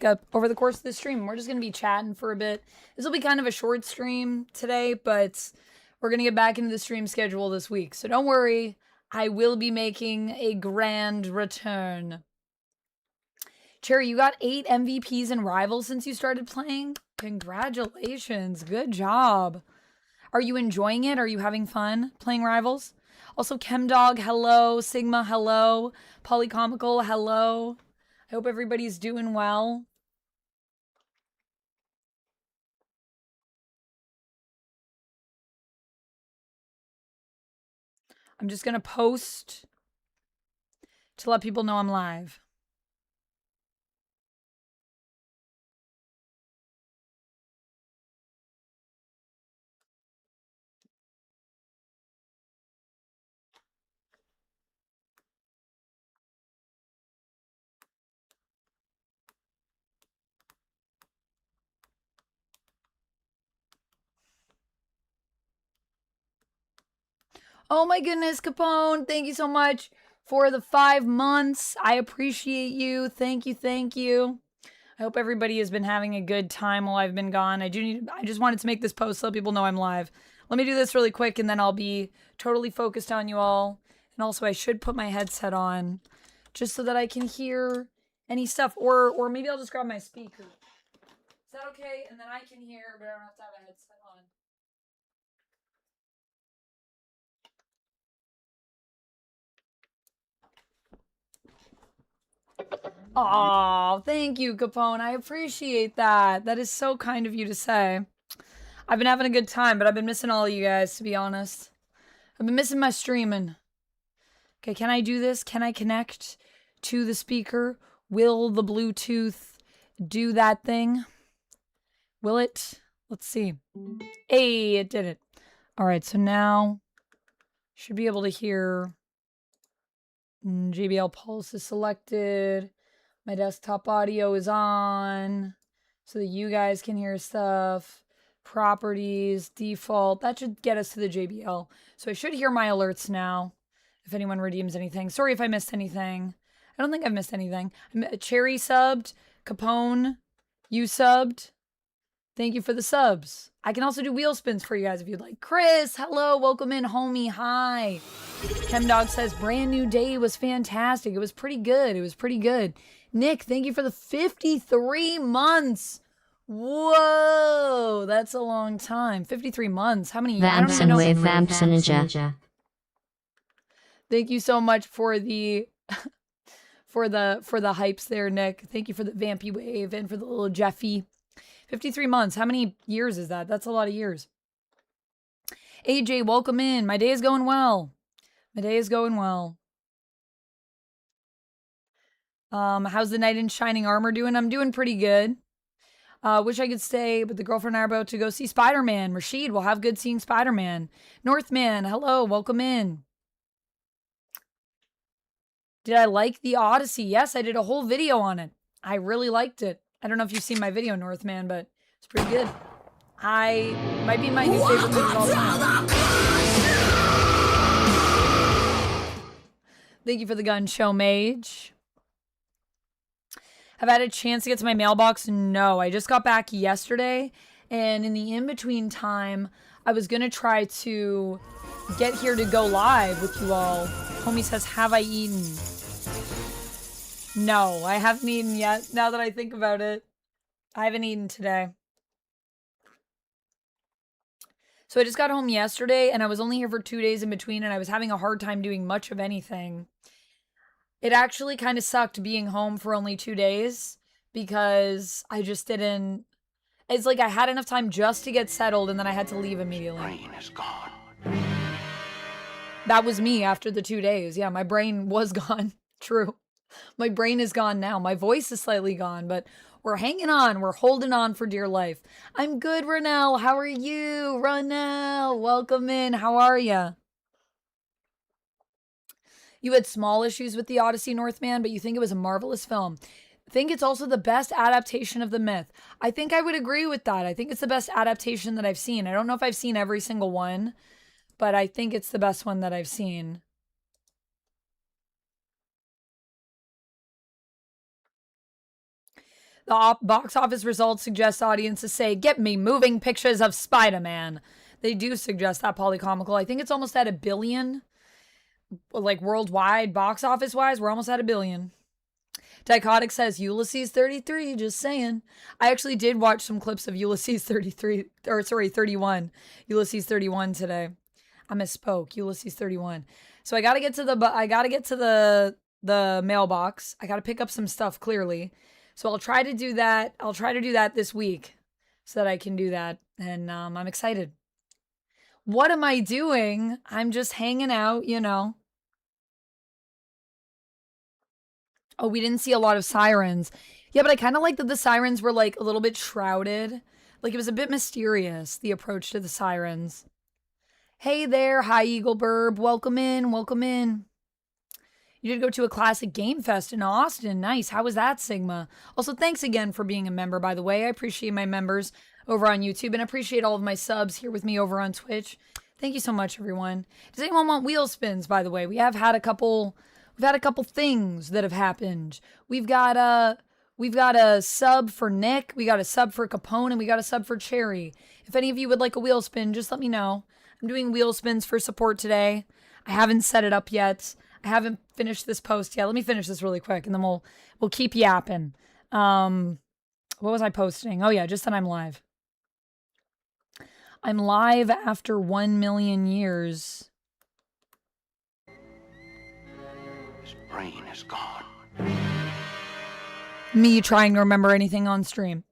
up over the course of the stream. We're just going to be chatting for a bit. This will be kind of a short stream today, but we're going to get back into the stream schedule this week. So don't worry, I will be making a grand return. Cherry, you got 8 MVPs and rivals since you started playing? Congratulations. Good job. Are you enjoying it? Are you having fun playing rivals? Also, Chemdog, hello. Sigma, hello. Polycomical, hello. I hope everybody's doing well. I'm just going to post to let people know I'm live. Oh my goodness, Capone. Thank you so much for the 5 months. I appreciate you. Thank you. Thank you. I hope everybody has been having a good time while I've been gone. I just wanted to make this post so let people know I'm live. Let me do this really quick and then I'll be totally focused on you all. And also I should put my headset on just so that I can hear any stuff. Or maybe I'll just grab my speaker. Is that okay? And then I can hear, but I don't have to have a headset on. Oh, thank you, Capone. I appreciate that. That is so kind of you to say. I've been having a good time, but I've been missing all of you guys, to be honest. I've been missing my streaming. Okay, can I do this? Can I connect to the speaker? Will the Bluetooth do that thing? Will it? Let's see. Hey, it did it. All right, so now should be able to hear. JBL Pulse is selected. My desktop audio is on so that you guys can hear stuff. Properties, default. That should get us to the JBL. So I should hear my alerts now if anyone redeems anything. Sorry if I missed anything. I don't think I've missed anything. Cherry subbed. Capone, you subbed. Thank you for the subs. I can also do wheel spins for you guys if you'd like. Chris, hello. Welcome in, homie. Hi. Chemdog says, brand new day was fantastic. It was pretty good. It was pretty good. Nick, thank you for the 53 months. Whoa, that's a long time. 53 months. How many? Vampson with Vampson Ninja. Thank you so much for the for the hypes there, Nick. Thank you for the Vampy wave and for the little Jeffy. 53 months. How many years is that? That's a lot of years. AJ, welcome in. My day is going well. My day is going well. How's the knight in shining armor doing? I'm doing pretty good. Wish I could stay, but the girlfriend and I are about to go see Spider-Man. Rashid will have good seeing Spider-Man. Northman, hello, welcome in. Did I like the Odyssey? Yes, I did a whole video on it. I really liked it. I don't know if you've seen my video, Northman, but it's pretty good. Might be my new favorite movie of all time. Thank you for the gun show, Mage. Have I had a chance to get to my mailbox? No, I just got back yesterday, and in the in-between time, I was going to try to get here to go live with you all. Homie says, have I eaten? No, I haven't eaten yet, now that I think about it. I haven't eaten today. So I just got home yesterday, and I was only here for 2 days in between, and I was having a hard time doing much of anything. It actually kind of sucked being home for only 2 days, because I just didn't... It's like I had enough time just to get settled, and then I had to leave immediately. Brain is gone. That was me after the 2 days. Yeah, my brain was gone. True. My brain is gone now. My voice is slightly gone, but we're hanging on. We're holding on for dear life. I'm good, Ronell. How are you? Ronell, welcome in. How are you? You had small issues with the Odyssey, Northman, but you think it was a marvelous film. I think it's also the best adaptation of the myth. I think I would agree with that. I think it's the best adaptation that I've seen. I don't know if I've seen every single one, but I think it's the best one that I've seen. The box office results suggest audiences say, get me moving pictures of Spider-Man. They do suggest that, Polycomical. I think it's almost at 1 billion. Like worldwide, box office wise, we're almost at 1 billion. Dichotic says Ulysses 33, just saying. I actually did watch some clips of Ulysses 31. Ulysses 31 today. I misspoke. Ulysses 31. So I gotta get to the mailbox. I gotta pick up some stuff, clearly. So I'll try to do that. I'll try to do that this week so that I can do that. And I'm excited. What am I doing? I'm just hanging out, you know. Oh, we didn't see a lot of sirens. Yeah, but I kind of like that the sirens were like a little bit shrouded. Like it was a bit mysterious, the approach to the sirens. Hey there, hi Eagle Burb. Welcome in, welcome in. You did go to a classic game fest in Austin. Nice. How was that, Sigma? Also, thanks again for being a member, by the way. I appreciate my members over on YouTube and appreciate all of my subs here with me over on Twitch. Thank you so much, everyone. Does anyone want wheel spins, by the way? We've had a couple things that have happened. We've got a sub for Nick, we got a sub for Capone, and we got a sub for Cherry. If any of you would like a wheel spin, just let me know. I'm doing wheel spins for support today. I haven't set it up yet. I haven't finished this post yet. Let me finish this really quick, and then we'll keep yapping. What was I posting? Oh yeah, just that I'm live. I'm live after 1 million years. His brain is gone. Me trying to remember anything on stream.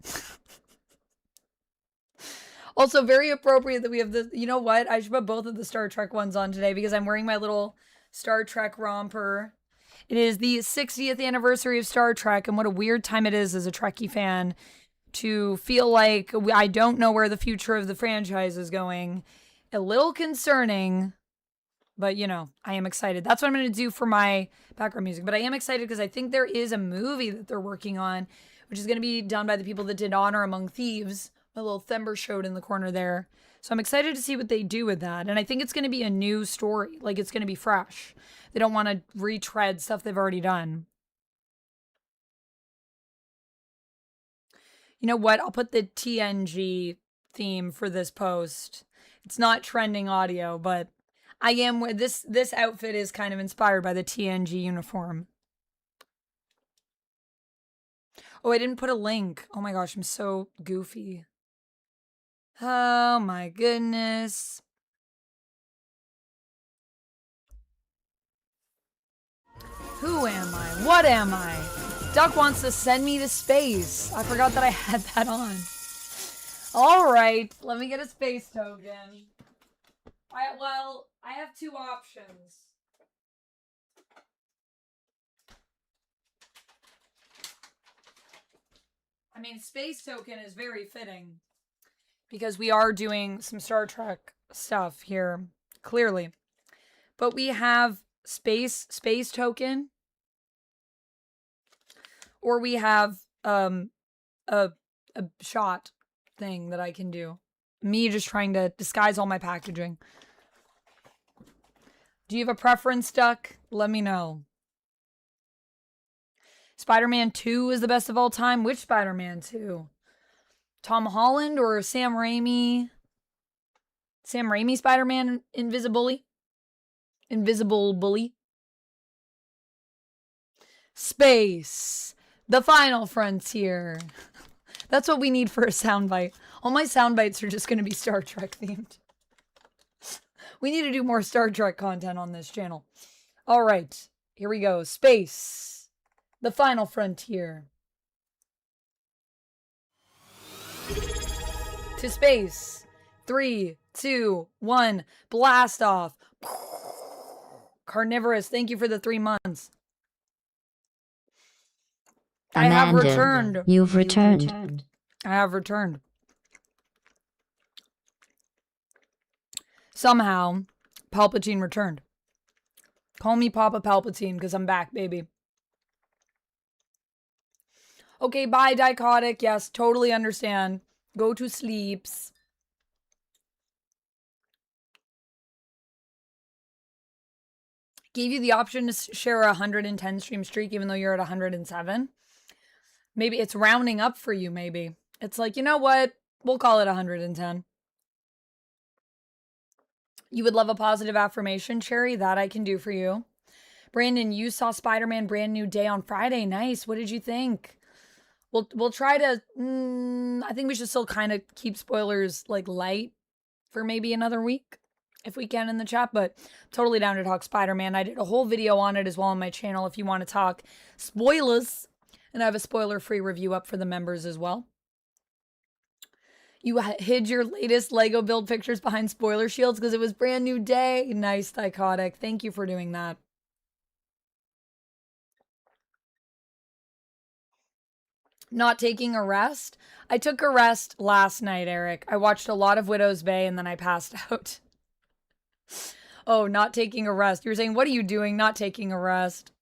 Also, very appropriate that we have the, you know what? I should put both of the Star Trek ones on today because I'm wearing my little Star Trek romper. It is the 60th anniversary of Star Trek, and what a weird time it is as a Trekkie fan to feel like I don't know where the future of the franchise is going. A little concerning, but you know, I am excited. That's what I'm going to do for my background music, but I am excited because I think there is a movie that they're working on, which is going to be done by the people that did Honor Among Thieves. My little Thember showed in the corner there. So I'm excited to see what they do with that. And I think it's going to be a new story. Like, it's going to be fresh. They don't want to retread stuff they've already done. You know what? I'll put the TNG theme for this post. It's not trending audio, but I am where this outfit is kind of inspired by the TNG uniform. Oh, I didn't put a link. Oh my gosh, I'm so goofy. Oh my goodness. Who am I? What am I? Duck wants to send me to space. I forgot that I had that on. All right, let me get a space token. I have two options. I mean, space token is very fitting because we are doing some Star Trek stuff here, clearly. But we have space token, or we have a shot thing that I can do. Me just trying to disguise all my packaging. Do you have a preference, Duck? Let me know. Spider-Man 2 is the best of all time. Which Spider-Man 2? Tom Holland or Sam Raimi? Sam Raimi Spider-Man Invisible Bully? Space. The final frontier. That's what we need for a soundbite. All my soundbites are just going to be Star Trek themed. We need to do more Star Trek content on this channel. All right, here we go. Space. The final frontier. To space. 3, 2, 1. Blast off. Carnivorous, thank you for the 3 months. Amanda, I have returned. You've returned. I have returned. Somehow, Palpatine returned. Call me Papa Palpatine because I'm back, baby. Okay, bye, Dichotic. Yes, totally understand. Go to sleeps. Gave you the option to share a 110 stream streak even though you're at 107. Maybe it's rounding up for you, maybe. It's like, you know what? We'll call it 110. You would love a positive affirmation, Cherry? That I can do for you. Brandon, you saw Spider-Man Brand New Day on Friday. Nice. What did you think? We'll try to... I think we should still kind of keep spoilers like light for maybe another week if we can in the chat, but totally down to talk Spider-Man. I did a whole video on it as well on my channel if you want to talk spoilers. And I have a spoiler-free review up for the members as well. You hid your latest Lego build pictures behind spoiler shields because it was Brand New Day. Nice, Dichotic. Thank you for doing that. Not taking a rest? I took a rest last night, Eric. I watched a lot of Widow's Bay and then I passed out. Oh, not taking a rest. You were saying, what are you doing not taking a rest?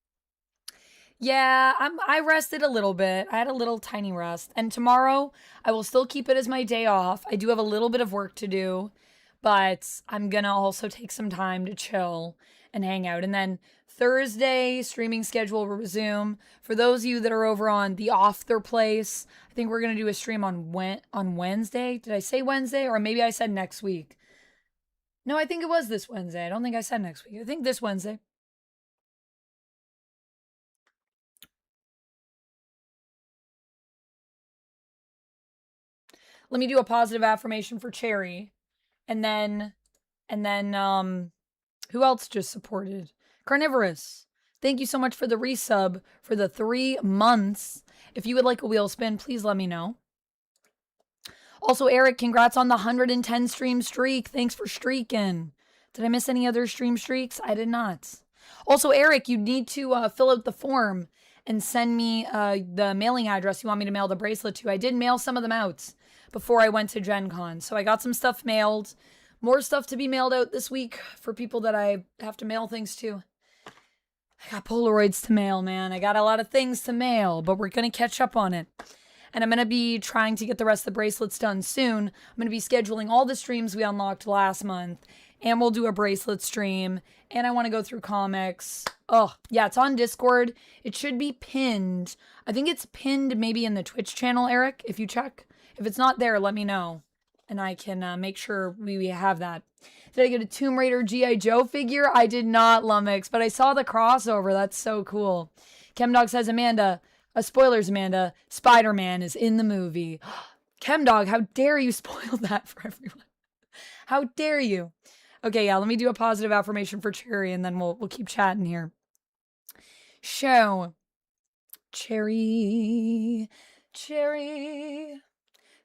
Yeah, I rested a little bit. I had a little tiny rest. And tomorrow, I will still keep it as my day off. I do have a little bit of work to do, but I'm going to also take some time to chill and hang out. And then Thursday, streaming schedule will resume. For those of you that are over on the Off Their Place, I think we're going to do a stream on Wednesday. Did I say Wednesday? Or maybe I said next week. No, I think it was this Wednesday. I don't think I said next week. I think this Wednesday. Let me do a positive affirmation for Cherry. And then, who else just supported? Carnivorous. Thank you so much for the resub for the 3 months. If you would like a wheel spin, please let me know. Also, Eric, congrats on the 110 stream streak. Thanks for streaking. Did I miss any other stream streaks? I did not. Also, Eric, you need to fill out the form and send me the mailing address you want me to mail the bracelet to. I did mail some of them out before I went to Gen Con. So I got some stuff mailed. More stuff to be mailed out this week for people that I have to mail things to. I got Polaroids to mail, man. I got a lot of things to mail, but we're going to catch up on it. And I'm going to be trying to get the rest of the bracelets done soon. I'm going to be scheduling all the streams we unlocked last month. And we'll do a bracelet stream. And I want to go through comics. Oh, yeah, it's on Discord. It should be pinned. I think it's pinned maybe in the Twitch channel, Eric, if you check. If it's not there, let me know. And I can make sure we have that. Did I get a Tomb Raider G.I. Joe figure? I did not, Lumix, but I saw the crossover. That's so cool. Chemdog says, Amanda, spoilers, Amanda, Spider-Man is in the movie. Chemdog, how dare you spoil that for everyone? How dare you? Okay, yeah, let me do a positive affirmation for Cherry, and then we'll keep chatting here. Show. Cherry.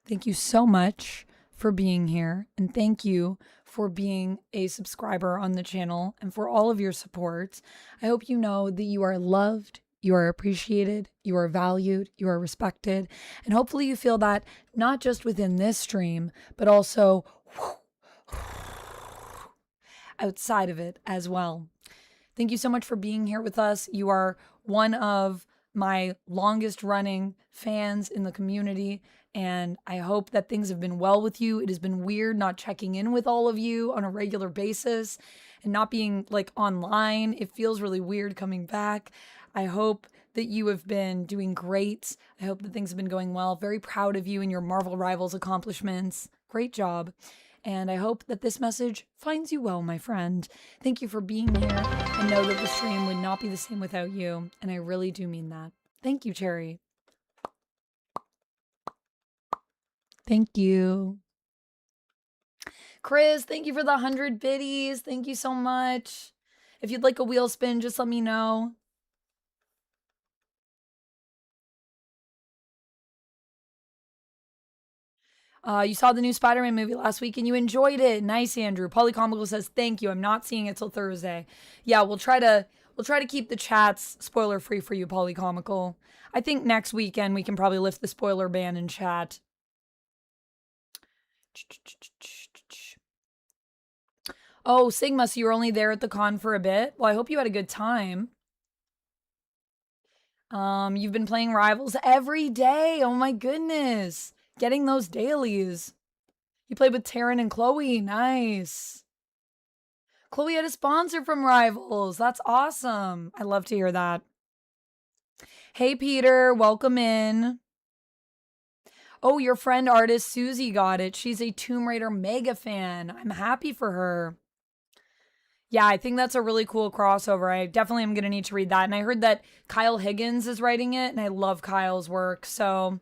Thank you so much for being here, and thank you for being a subscriber on the channel and for all of your support. I hope you know that you are loved, you are appreciated, you are valued, you are respected, and hopefully you feel that not just within this stream, but also outside of it as well. Thank you so much for being here with us. You are one of my longest running fans in the community, and I hope that things have been well with you. It has been weird not checking in with all of you on a regular basis and not being like online. It feels really weird coming back. I hope that you have been doing great. I hope that things have been going well. Very proud of you and your Marvel Rivals accomplishments. Great job. And I hope that this message finds you well, my friend. Thank you for being here, and know that the stream would not be the same without you. And I really do mean that. Thank you, Cherry. Thank you. Chris, thank you for the 100 biddies. Thank you so much. If you'd like a wheel spin, just let me know. You saw the new Spider-Man movie last week and you enjoyed it. Nice, Andrew. Polycomical says, thank you. I'm not seeing it till Thursday. Yeah, we'll try to keep the chats spoiler-free for you, Polycomical. I think next weekend we can probably lift the spoiler ban in chat. Oh, Sigma, so you were only there at the con for a bit? Well, I hope you had a good time. You've been playing Rivals every day. Oh my goodness. Getting those dailies. You played with Taryn and Chloe. Nice. Chloe had a sponsor from Rivals. That's awesome. I love to hear that. Hey, Peter, welcome in. Oh, your friend artist Susie got it. She's a Tomb Raider mega fan. I'm happy for her. Yeah, I think that's a really cool crossover. I definitely am going to need to read that. And I heard that Kyle Higgins is writing it, and I love Kyle's work. So,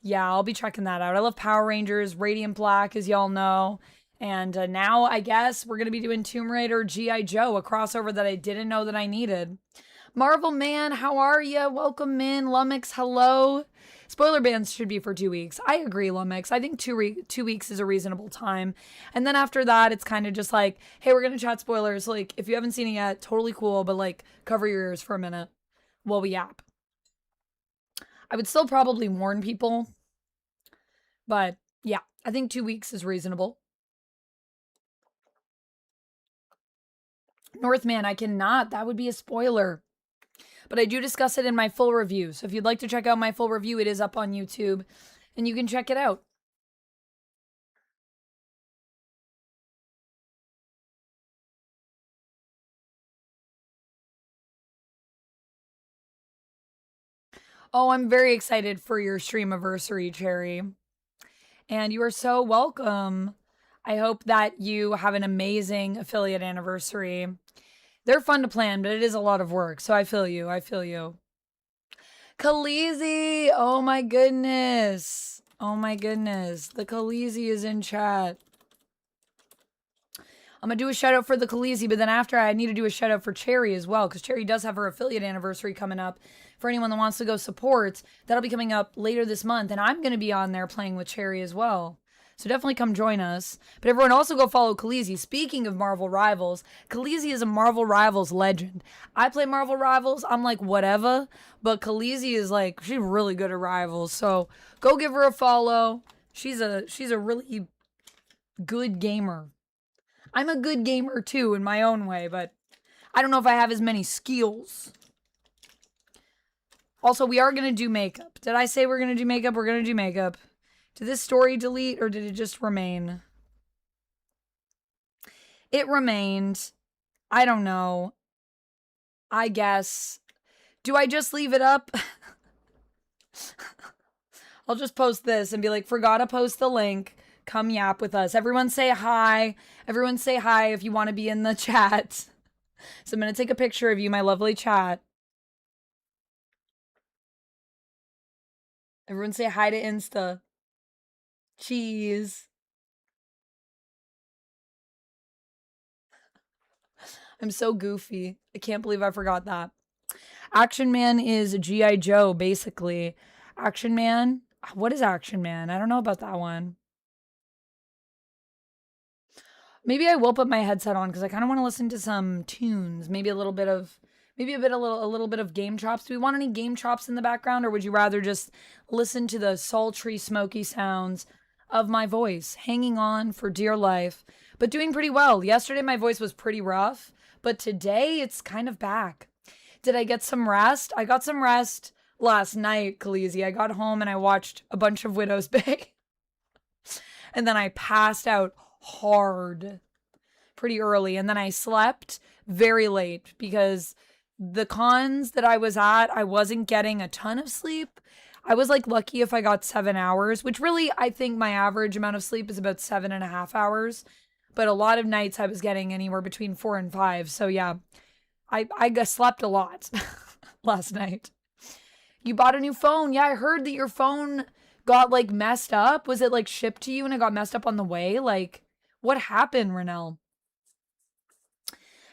yeah, I'll be checking that out. I love Power Rangers, Radiant Black, as y'all know. And now I guess we're going to be doing Tomb Raider G.I. Joe, a crossover that I didn't know that I needed. Marvel Man, how are you? Welcome in. Lumix, hello. Spoiler bans should be for 2 weeks. I agree, Lumix. I think 2 weeks is a reasonable time. And then after that, it's kind of just like, hey, we're going to chat spoilers. Like, if you haven't seen it yet, totally cool, but like, cover your ears for a minute while we yap. I would still probably warn people, but yeah, I think 2 weeks is reasonable. Northman, I cannot. That would be a spoiler. But I do discuss it in my full review. So if you'd like to check out my full review, it is up on YouTube and you can check it out. Oh, I'm very excited for your stream anniversary, Cherry. And you are so welcome. I hope that you have an amazing affiliate anniversary. They're fun to plan, but it is a lot of work. So I feel you. I feel you. Khaleesi! Oh my goodness. Oh my goodness. The Khaleesi is in chat. I'm going to do a shout out for the Khaleesi, but then after I need to do a shout out for Cherry as well, because Cherry does have her affiliate anniversary coming up. For anyone that wants to go support, that'll be coming up later this month, and I'm going to be on there playing with Cherry as well. So definitely come join us. But everyone also go follow Khaleesi. Speaking of Marvel Rivals, Khaleesi is a Marvel Rivals legend. I play Marvel Rivals, I'm like whatever, but Khaleesi is like, she's really good at Rivals. So go give her a follow. She's a really good gamer. I'm a good gamer too in my own way, but I don't know if I have as many skills. Also, we are going to do makeup. Did I say we're going to do makeup? We're going to do makeup. Did this story delete or did it just remain? It remained. I don't know. I guess. Do I just leave it up? I'll just post this and be like, forgot to post the link. Come yap with us. Everyone say hi. Everyone say hi if you want to be in the chat. So I'm going to take a picture of you, my lovely chat. Everyone say hi to Insta. Cheese. I'm so goofy. I can't believe I forgot that. Action Man is G.I. Joe, basically. Action Man? What is Action Man? I don't know about that one. Maybe I will put my headset on because I kind of want to listen to some tunes. Maybe a little bit of game chops. Do we want any game chops in the background, or would you rather just listen to the sultry, smoky sounds of my voice, hanging on for dear life, but doing pretty well? Yesterday my voice was pretty rough, but today it's kind of back. Did I get some rest? I got some rest last night, Khaleesi. I got home and I watched a bunch of Widow's Bay. And then I passed out hard pretty early. And then I slept very late because the cons that I was at, I wasn't getting a ton of sleep. I was like lucky if I got 7 hours, which really I think my average amount of sleep is about 7.5 hours. But a lot of nights I was getting anywhere between 4 and 5. So yeah, I slept a lot last night. You bought a new phone. Yeah, I heard that your phone got like messed up. Was it like shipped to you and it got messed up on the way? Like, what happened, Renelle?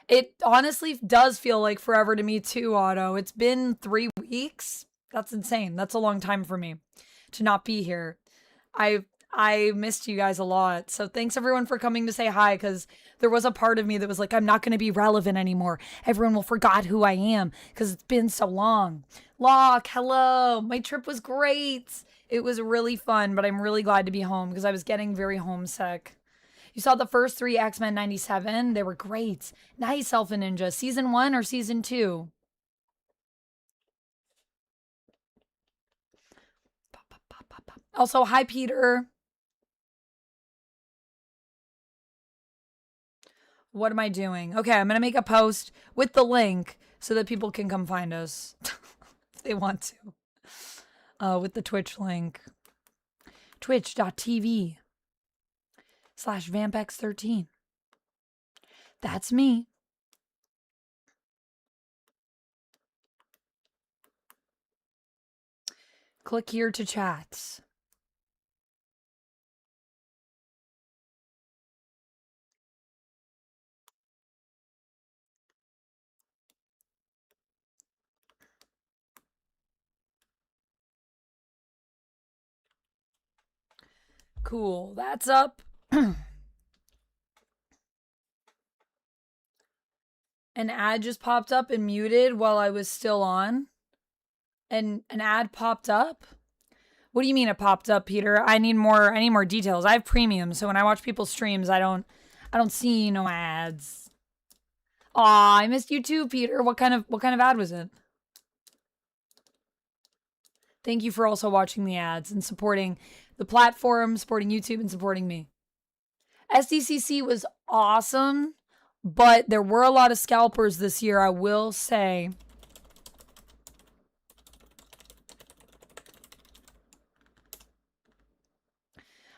It honestly does feel like forever to me too, Otto. It's been 3 weeks. That's insane. That's a long time for me to not be here. I missed you guys a lot. So thanks everyone for coming to say hi, because there was a part of me that was like, I'm not going to be relevant anymore. Everyone will forgot who I am because it's been so long. Locke, hello. My trip was great. It was really fun, but I'm really glad to be home because I was getting very homesick. You saw the first 3 X-Men 97. They were great. Nice, Alpha Ninja. Season 1 or season 2? Also, hi, Peter. What am I doing? Okay, I'm going to make a post with the link so that people can come find us. they want to. With the Twitch link. Twitch.tv/VampX13. That's me. Click here to chat. Cool, that's up. An ad just popped up and muted while I was still on. And an ad popped up? What do you mean it popped up, Peter? I need more details. I have premium, so when I watch people's streams, I don't see no ads. Aw, I missed you too, Peter. What kind of ad was it? Thank you for also watching the ads and supporting the platform, supporting YouTube, and supporting me. SDCC was awesome, but there were a lot of scalpers this year, I will say.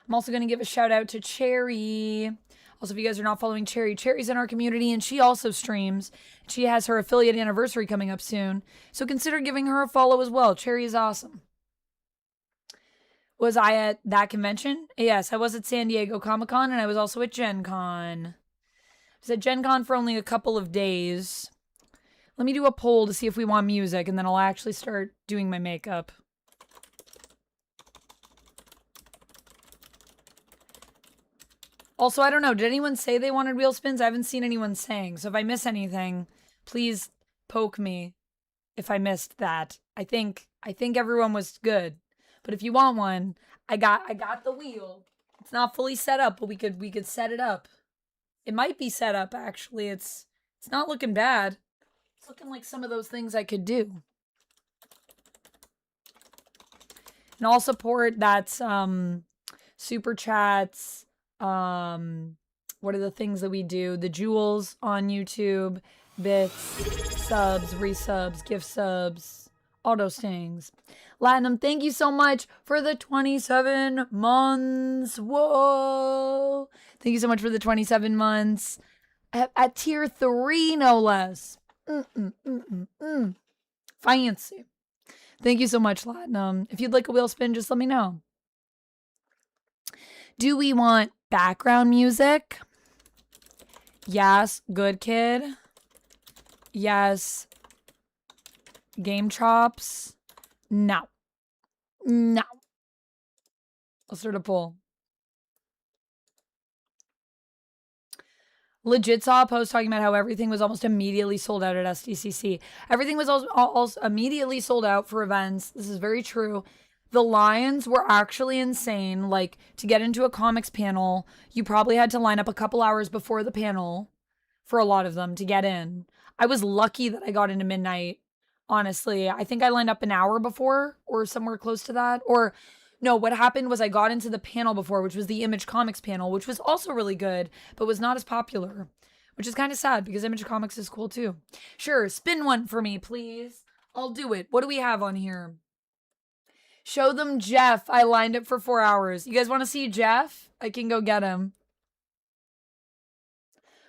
I'm also going to give a shout out to Cherry. Also, if you guys are not following Cherry, Cherry's in our community and she also streams. She has her affiliate anniversary coming up soon. So consider giving her a follow as well. Cherry is awesome. Was I at that convention? Yes, I was at San Diego Comic-Con and I was also at Gen Con. I was at Gen Con for only a couple of days. Let me do a poll to see if we want music and then I'll actually start doing my makeup. Also, I don't know. Did anyone say they wanted wheel spins? I haven't seen anyone saying. So if I miss anything, please poke me if I missed that. I think everyone was good. But if you want one, I got the wheel. It's not fully set up, but we could set it up. It might be set up actually. It's not looking bad. It's looking like some of those things I could do. And I'll support that's super chats. What are the things that we do? The jewels on YouTube, bits, subs, resubs, gift subs, auto stings. Latinum, thank you so much for the 27 months. Whoa. Thank you so much for the 27 months. At tier 3, no less. Fancy. Thank you so much, Latinum. If you'd like a wheel spin, just let me know. Do we want background music? Yes, good kid. Yes. Game chops? No. No. Let's start a poll. Legit saw a post talking about how everything was almost immediately sold out at SDCC. Everything was also immediately sold out for events. This is very true. The lines were actually insane. Like, to get into a comics panel, you probably had to line up a couple hours before the panel for a lot of them to get in. I was lucky that I got into midnight, honestly. I think I lined up an hour before or somewhere close to that. Or, no, what happened was I got into the panel before, which was the Image Comics panel, which was also really good, but was not as popular, which is kind of sad because Image Comics is cool too. Sure, spin one for me, please. I'll do it. What do we have on here? Show them Jeff. I lined up for 4 hours. You guys want to see Jeff? I can go get him.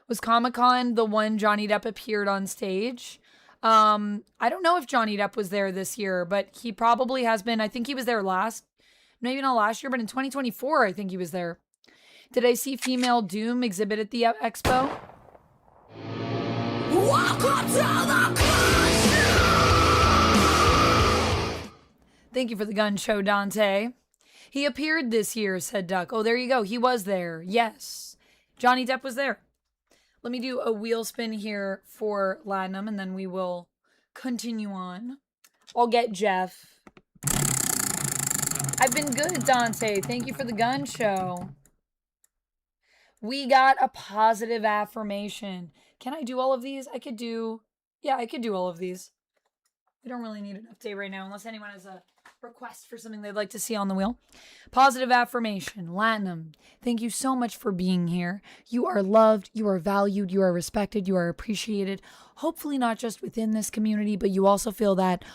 Was Comic-Con the one Johnny Depp appeared on stage? I don't know if Johnny Depp was there this year, but he probably has been. I think he was there maybe not last year, but in 2024, I think he was there. Did I see female Doom exhibit at the expo? Welcome to the Thank you for the gun show, Dante. He appeared this year, said Duck. Oh, there you go. He was there. Yes. Johnny Depp was there. Let me do a wheel spin here for Latinum, and then we will continue on. I'll get Jeff. I've been good, Dante. Thank you for the gun show. We got a positive affirmation. Can I do all of these? I could do all of these. We don't really need an update right now unless anyone has a request for something they'd like to see on the wheel. Positive affirmation. Latinum, thank you so much for being here. You are loved, you are valued, you are respected, you are appreciated. Hopefully not just within this community, but you also feel that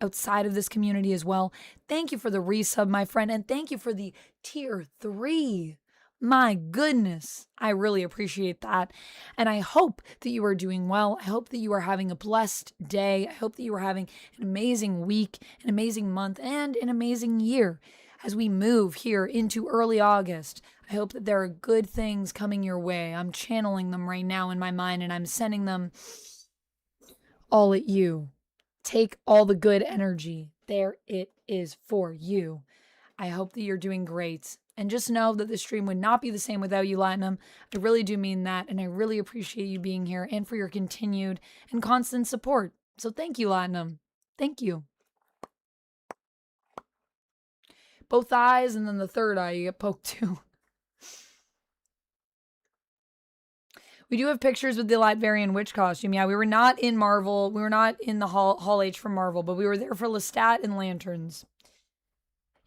outside of this community as well. Thank you for the resub, my friend, and thank you for the tier 3. My goodness, I really appreciate that. And I hope that you are doing well. I hope that you are having a blessed day. I hope that you are having an amazing week, an amazing month, and an amazing year as we move here into early August. I hope that there are good things coming your way. I'm channeling them right now in my mind, and I'm sending them all at you. Take all the good energy. There it is for you. I hope that you're doing great. And just know that the stream would not be the same without you, Latinum. I really do mean that, and I really appreciate you being here and for your continued and constant support. So thank you, Latinum. Thank you. Both eyes, and then the third eye you get poked to. We do have pictures with the Latverian witch costume. Yeah, we were not in Marvel. We were not in the Hall H from Marvel, but we were there for Lestat and Lanterns.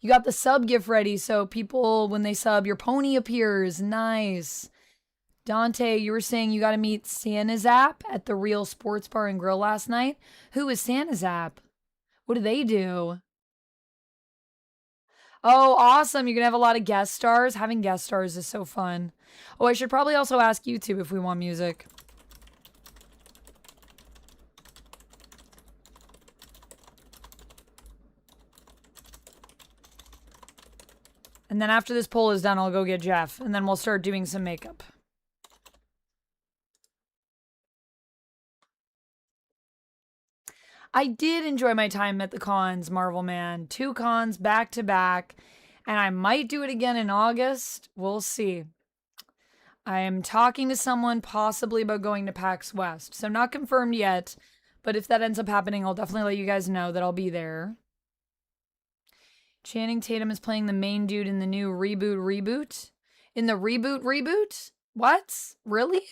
You got the sub gift ready, so people, when they sub, your pony appears. Nice. Dante, you were saying you got to meet Sanazap at the Real Sports Bar and Grill last night. Who is Sanazap? What do they do? Oh, awesome. You're going to have a lot of guest stars. Having guest stars is so fun. Oh, I should probably also ask YouTube if we want music. And then after this poll is done, I'll go get Jeff. And then we'll start doing some makeup. I did enjoy my time at the cons, Marvel Man. 2 cons back to back. And I might do it again in August. We'll see. I am talking to someone possibly about going to PAX West. So not confirmed yet. But if that ends up happening, I'll definitely let you guys know that I'll be there. Channing Tatum is playing the main dude in the new reboot? In the reboot? What? Really?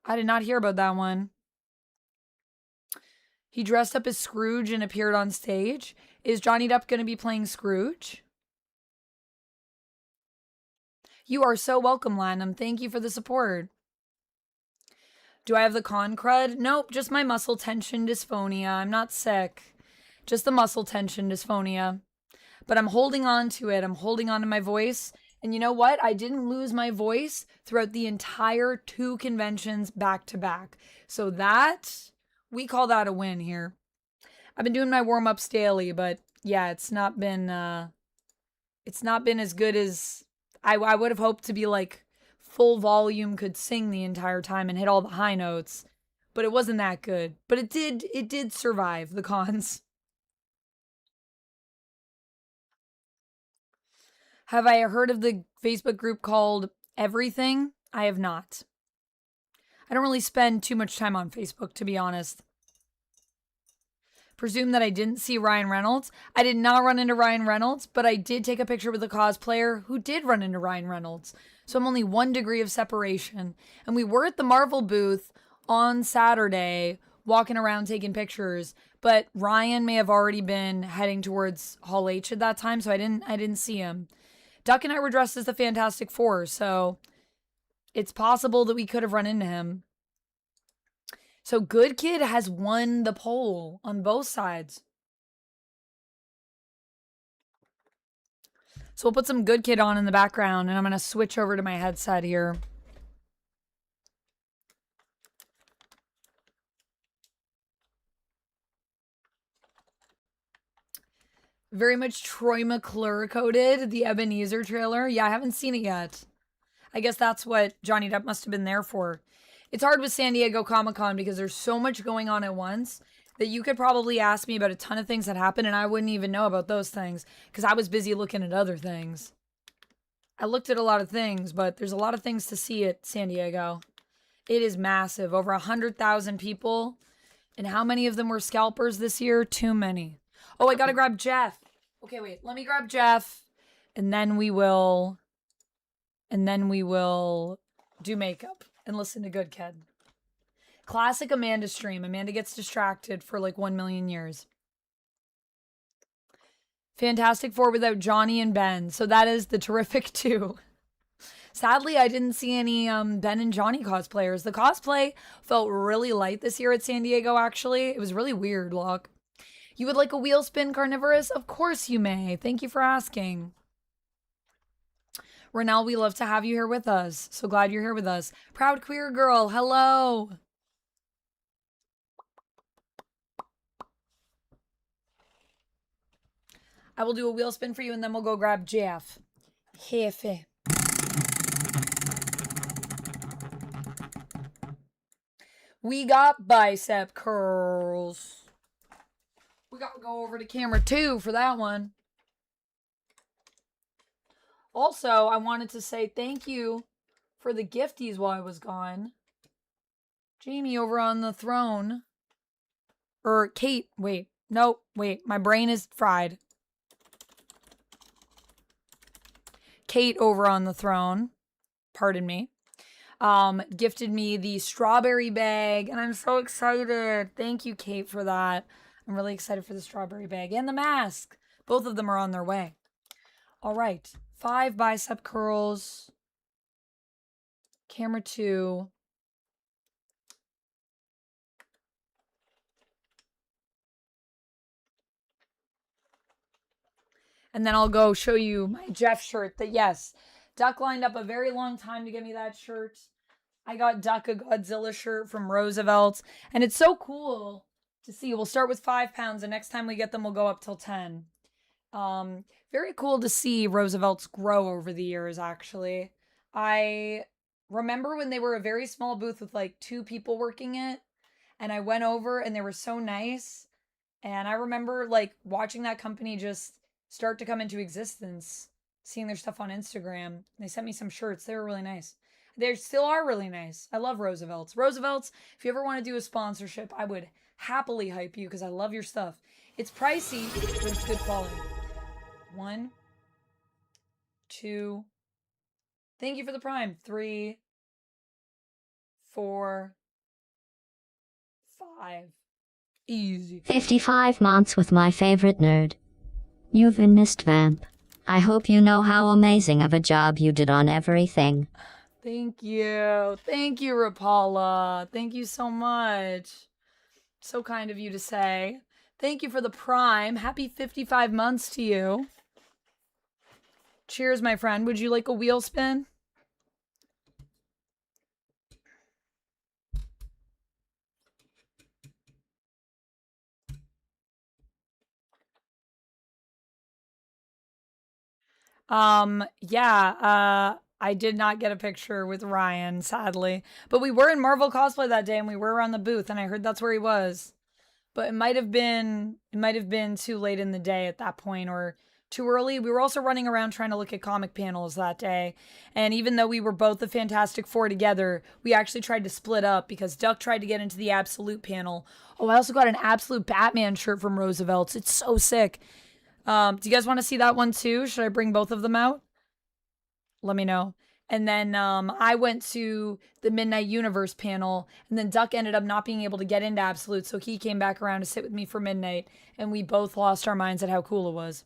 I did not hear about that one. He dressed up as Scrooge and appeared on stage. Is Johnny Depp going to be playing Scrooge? You are so welcome, Lanham. Thank you for the support. Do I have the con crud? Nope, just my muscle tension dysphonia. I'm not sick. Just the muscle tension dysphonia. But I'm holding on to it. I'm holding on to my voice. And you know what? I didn't lose my voice throughout the entire 2 conventions back to back. So that, we call that a win here. I've been doing my warm-ups daily, but yeah, it's not been as good as I would have hoped to be like full volume, could sing the entire time and hit all the high notes. But it wasn't that good. But it did survive the cons. Have I heard of the Facebook group called Everything? I have not. I don't really spend too much time on Facebook, to be honest. Presume that I didn't see Ryan Reynolds. I did not run into Ryan Reynolds, but I did take a picture with a cosplayer who did run into Ryan Reynolds. So I'm only 1 degree of separation. And we were at the Marvel booth on Saturday, walking around taking pictures. But Ryan may have already been heading towards Hall H at that time, so I didn't see him. Duck and I were dressed as the Fantastic Four, so it's possible that we could have run into him. So Good Kid has won the poll on both sides. So we'll put some Good Kid on in the background, and I'm going to switch over to my headset here. Very much Troy McClure coded, the Ebenezer trailer. Yeah, I haven't seen it yet. I guess that's what Johnny Depp must have been there for. It's hard with San Diego Comic-Con because there's so much going on at once that you could probably ask me about a ton of things that happen and I wouldn't even know about those things because I was busy looking at other things. I looked at a lot of things, but there's a lot of things to see at San Diego. It is massive. Over 100,000 people. And how many of them were scalpers this year? Too many. Oh, I gotta grab Jeff. Okay, wait. Let me grab Jeff. And then we will do makeup and listen to Good Kid. Classic Amanda stream. Amanda gets distracted for like 1 million years. Fantastic Four without Johnny and Ben. So that is the Terrific 2. Sadly, I didn't see any Ben and Johnny cosplayers. The cosplay felt really light this year at San Diego, actually. It was really weird, Locke. You would like a wheel spin, Carnivorous? Of course you may. Thank you for asking. Renelle, we love to have you here with us. So glad you're here with us. Proud Queer Girl, hello. I will do a wheel spin for you and then we'll go grab Jeff. Hefe. We got bicep curls. We got to go over to camera 2 for that one. Also, I wanted to say thank you for the gifties while I was gone. Jamie over on the throne. Or Kate. Wait. Nope. Wait. My brain is fried. Kate over on the throne. Pardon me. Gifted me the strawberry bag. And I'm so excited. Thank you, Kate, for that. I'm really excited for the strawberry bag. And the mask. Both of them are on their way. All right. 5 bicep curls. Camera 2. And then I'll go show you my Jeff shirt that, yes, Duck lined up a very long time to get me that shirt. I got Duck a Godzilla shirt from Roosevelt. And it's so cool to see. We'll start with 5 pounds. And next time we get them, we'll go up till 10. Very cool to see Roosevelt's grow over the years, actually. I remember when they were a very small booth with like 2 people working it. And I went over and they were so nice. And I remember like watching that company just start to come into existence, seeing their stuff on Instagram. They sent me some shirts. They were really nice. They still are really nice. I love Roosevelt's. Roosevelt's, if you ever want to do a sponsorship, I would happily hype you because I love your stuff. It's pricey, but it's good quality. 1, 2. Thank you for the prime. 3, 4, 5. Easy. 55 months with my favorite nerd. You've been missed, Vamp. I hope you know how amazing of a job you did on everything. Thank you. Thank you, Rapala. Thank you so much. So kind of you to say. Thank you for the prime. Happy 55 months to you. Cheers, my friend. Would you like a wheel spin? I did not get a picture with Ryan, sadly. But we were in Marvel cosplay that day and we were around the booth and I heard that's where he was. But it might have been too late in the day at that point or too early. We were also running around trying to look at comic panels that day. And even though we were both the Fantastic Four together, we actually tried to split up because Duck tried to get into the Absolute panel. Oh, I also got an Absolute Batman shirt from Roosevelt's. It's so sick. Do you guys want to see that one too? Should I bring both of them out? Let me know. And then I went to the Midnight Universe panel, and then Duck ended up not being able to get into Absolute, so he came back around to sit with me for Midnight, and we both lost our minds at how cool it was.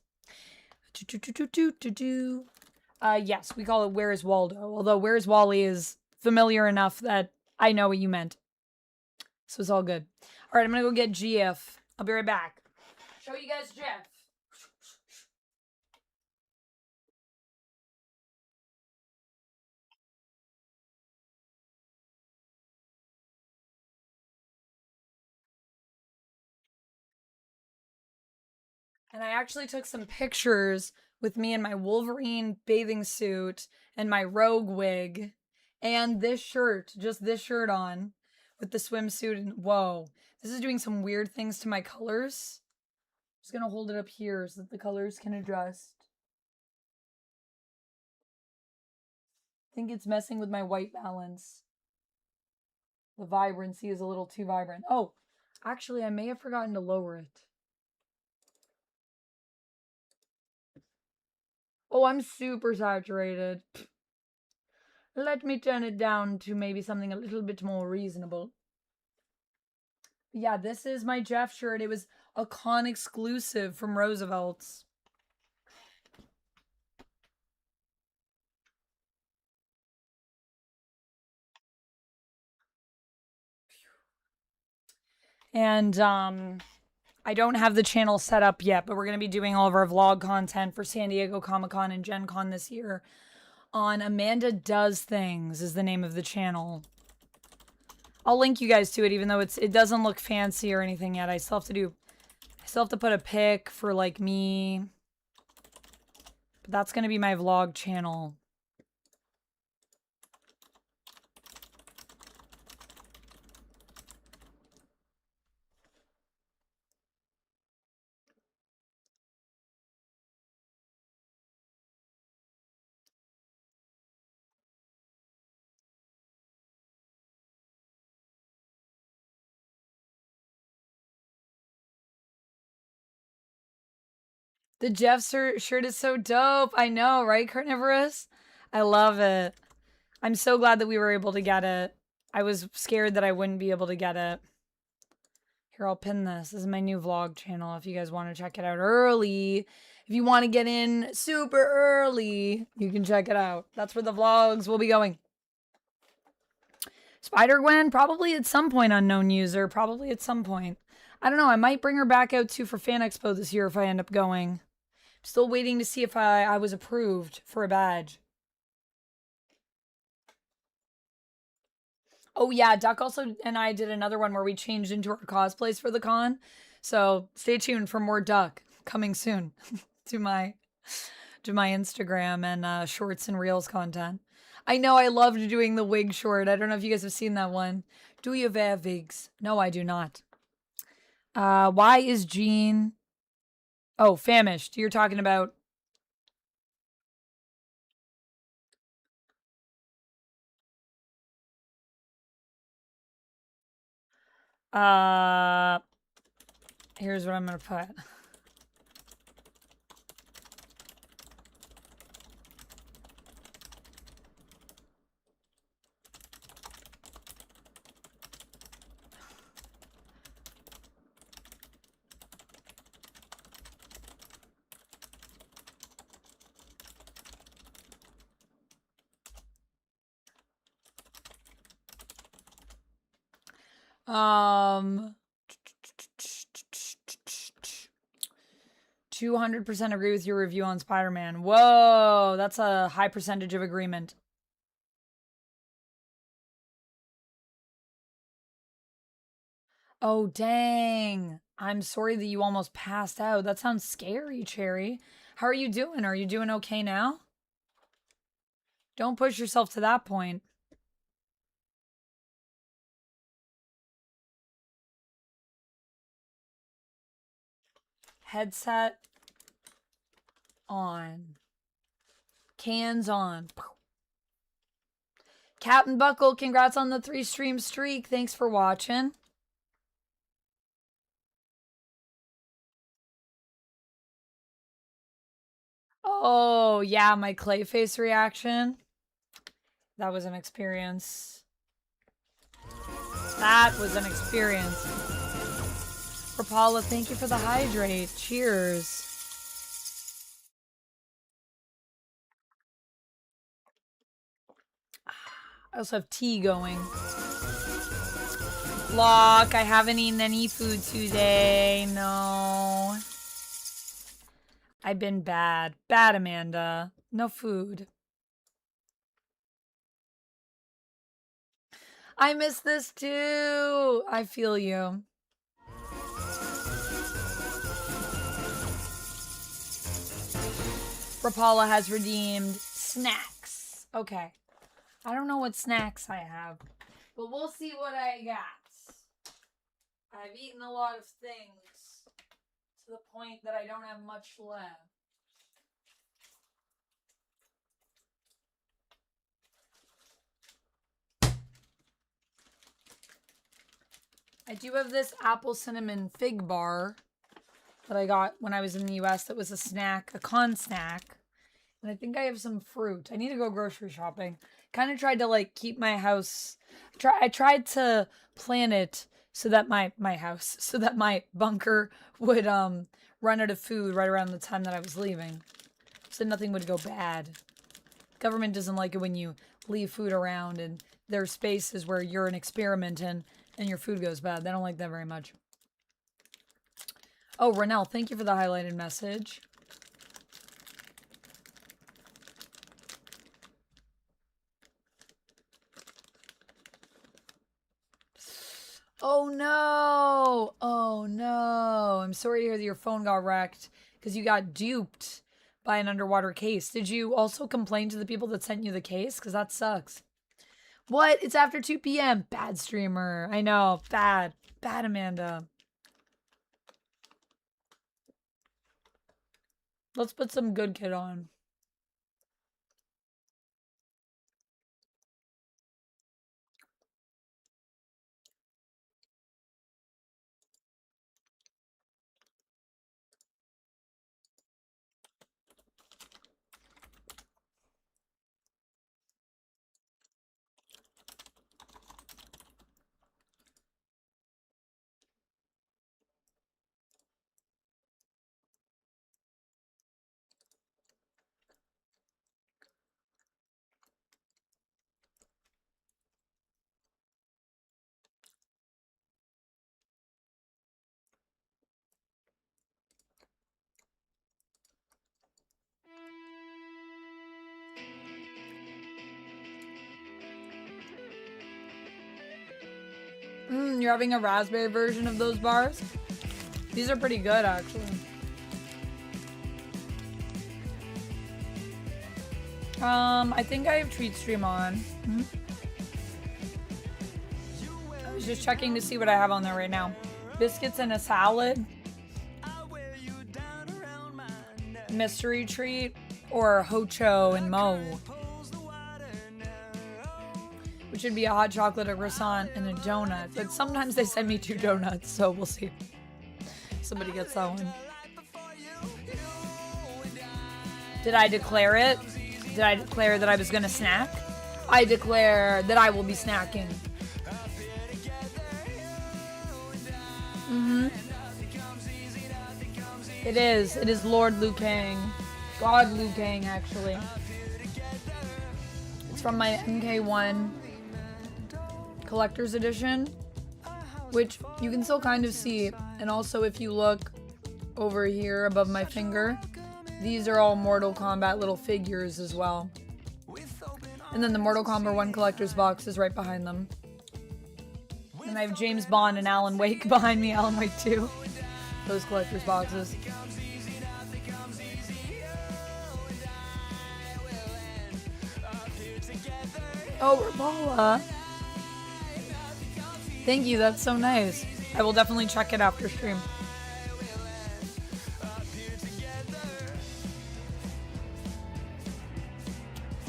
Yes, we call it Where's Waldo, although Where's Wally is familiar enough that I know what you meant. So it's all good. All right, I'm going to go get GF. I'll be right back. Show you guys Jeff. And I actually took some pictures with me in my Wolverine bathing suit and my Rogue wig and this shirt, just this shirt on with the swimsuit. And whoa, this is doing some weird things to my colors. I'm just going to hold it up here so that the colors can adjust. I think it's messing with my white balance. The vibrancy is a little too vibrant. Oh, actually, I may have forgotten to lower it. Oh, I'm super saturated. Let me turn it down to maybe something a little bit more reasonable. Yeah, this is my Jeff shirt. It was a con exclusive from Roosevelt's. And I don't have the channel set up yet, but we're going to be doing all of our vlog content for San Diego Comic-Con and Gen Con this year on Amanda Does Things is the name of the channel. I'll link you guys to it, even though it doesn't look fancy or anything yet. I still have to put a pic for like me. But that's going to be my vlog channel. The Jeff shirt is so dope. I know, right, Carnivorous? I love it. I'm so glad that we were able to get it. I was scared that I wouldn't be able to get it. Here, I'll pin this. This is my new vlog channel if you guys want to check it out early. If you want to get in super early, you can check it out. That's where the vlogs will be going. Spider-Gwen, probably at some point, unknown user. Probably at some point. I don't know. I might bring her back out too for Fan Expo this year if I end up going. Still waiting to see if I was approved for a badge. Oh yeah, Duck also and I did another one where we changed into our cosplays for the con. So stay tuned for more Duck coming soon to my Instagram and shorts and reels content. I know I loved doing the wig short. I don't know if you guys have seen that one. Do you wear wigs? No, I do not. Why is Jean... Oh, famished. You're talking about... Here's what I'm going to put. Um... 200% agree with your review on Spider-Man. Whoa, that's a high percentage of agreement. Oh, dang. I'm sorry that you almost passed out. That sounds scary, Cherry. How are you doing? Are you doing okay now? Don't push yourself to that point. Headset on. Cans on. Captain Buckle, congrats on the 3-stream streak. Thanks for watching. Oh, yeah, my Clayface reaction. That was an experience. That was an experience. Rapala, thank you for the hydrate. Cheers. I also have tea going. Lock, I haven't eaten any food today. No. I've been bad. Bad, Amanda. No food. I miss this too. I feel you. Rapala has redeemed snacks. Okay. I don't know what snacks I have, but we'll see what I got. I've eaten a lot of things to the point that I don't have much left. I do have this apple cinnamon fig bar that I got when I was in the US that was a snack, a con snack. And I think I have some fruit. I need to go grocery shopping. Kind of tried to like keep my house. I tried to plan it so that my bunker would run out of food right around the time that I was leaving, so nothing would go bad. Government doesn't like it when you leave food around and there are spaces where you're an experiment and your food goes bad. They don't like that very much. Oh, Renell, thank you for the highlighted message. Oh no! Oh no! I'm sorry to hear that your phone got wrecked because you got duped by an underwater case. Did you also complain to the people that sent you the case? Because that sucks. What? It's after 2 p.m. Bad streamer. I know. Bad. Bad, Amanda. Let's put some good kid on. You're having a raspberry version of those bars? These are pretty good, actually. I think I have Treat Stream on. I was just checking to see what I have on there right now. Biscuits and a salad. Mystery treat. Or Hocho and Mo. Which would be a hot chocolate, a croissant, and a donut. But sometimes they send me 2 donuts, so we'll see. Somebody gets that one. Did I declare it? Did I declare that I was gonna snack? I declare that I will be snacking. It is. It is Lord Liu Kang. God Liu Kang, actually. It's from my MK1 collector's edition, which you can still kind of see. And also, if you look over here above my finger, these are all Mortal Kombat little figures as well. And then the Mortal Kombat 1 collector's box is right behind them. And I have James Bond and Alan Wake behind me, Alan Wake 2. Those collector's boxes. Oh, Rabola. Thank you, that's so nice. I will definitely check it after stream.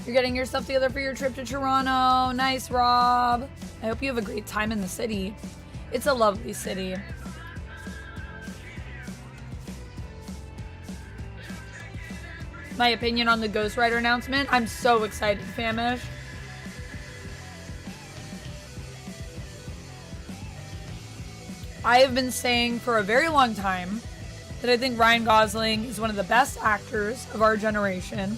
You're getting yourself together for your trip to Toronto. Nice, Rob. I hope you have a great time in the city. It's a lovely city. My opinion on the Ghost Rider announcement? I'm so excited, Famish. I have been saying for a very long time that I think Ryan Gosling is one of the best actors of our generation.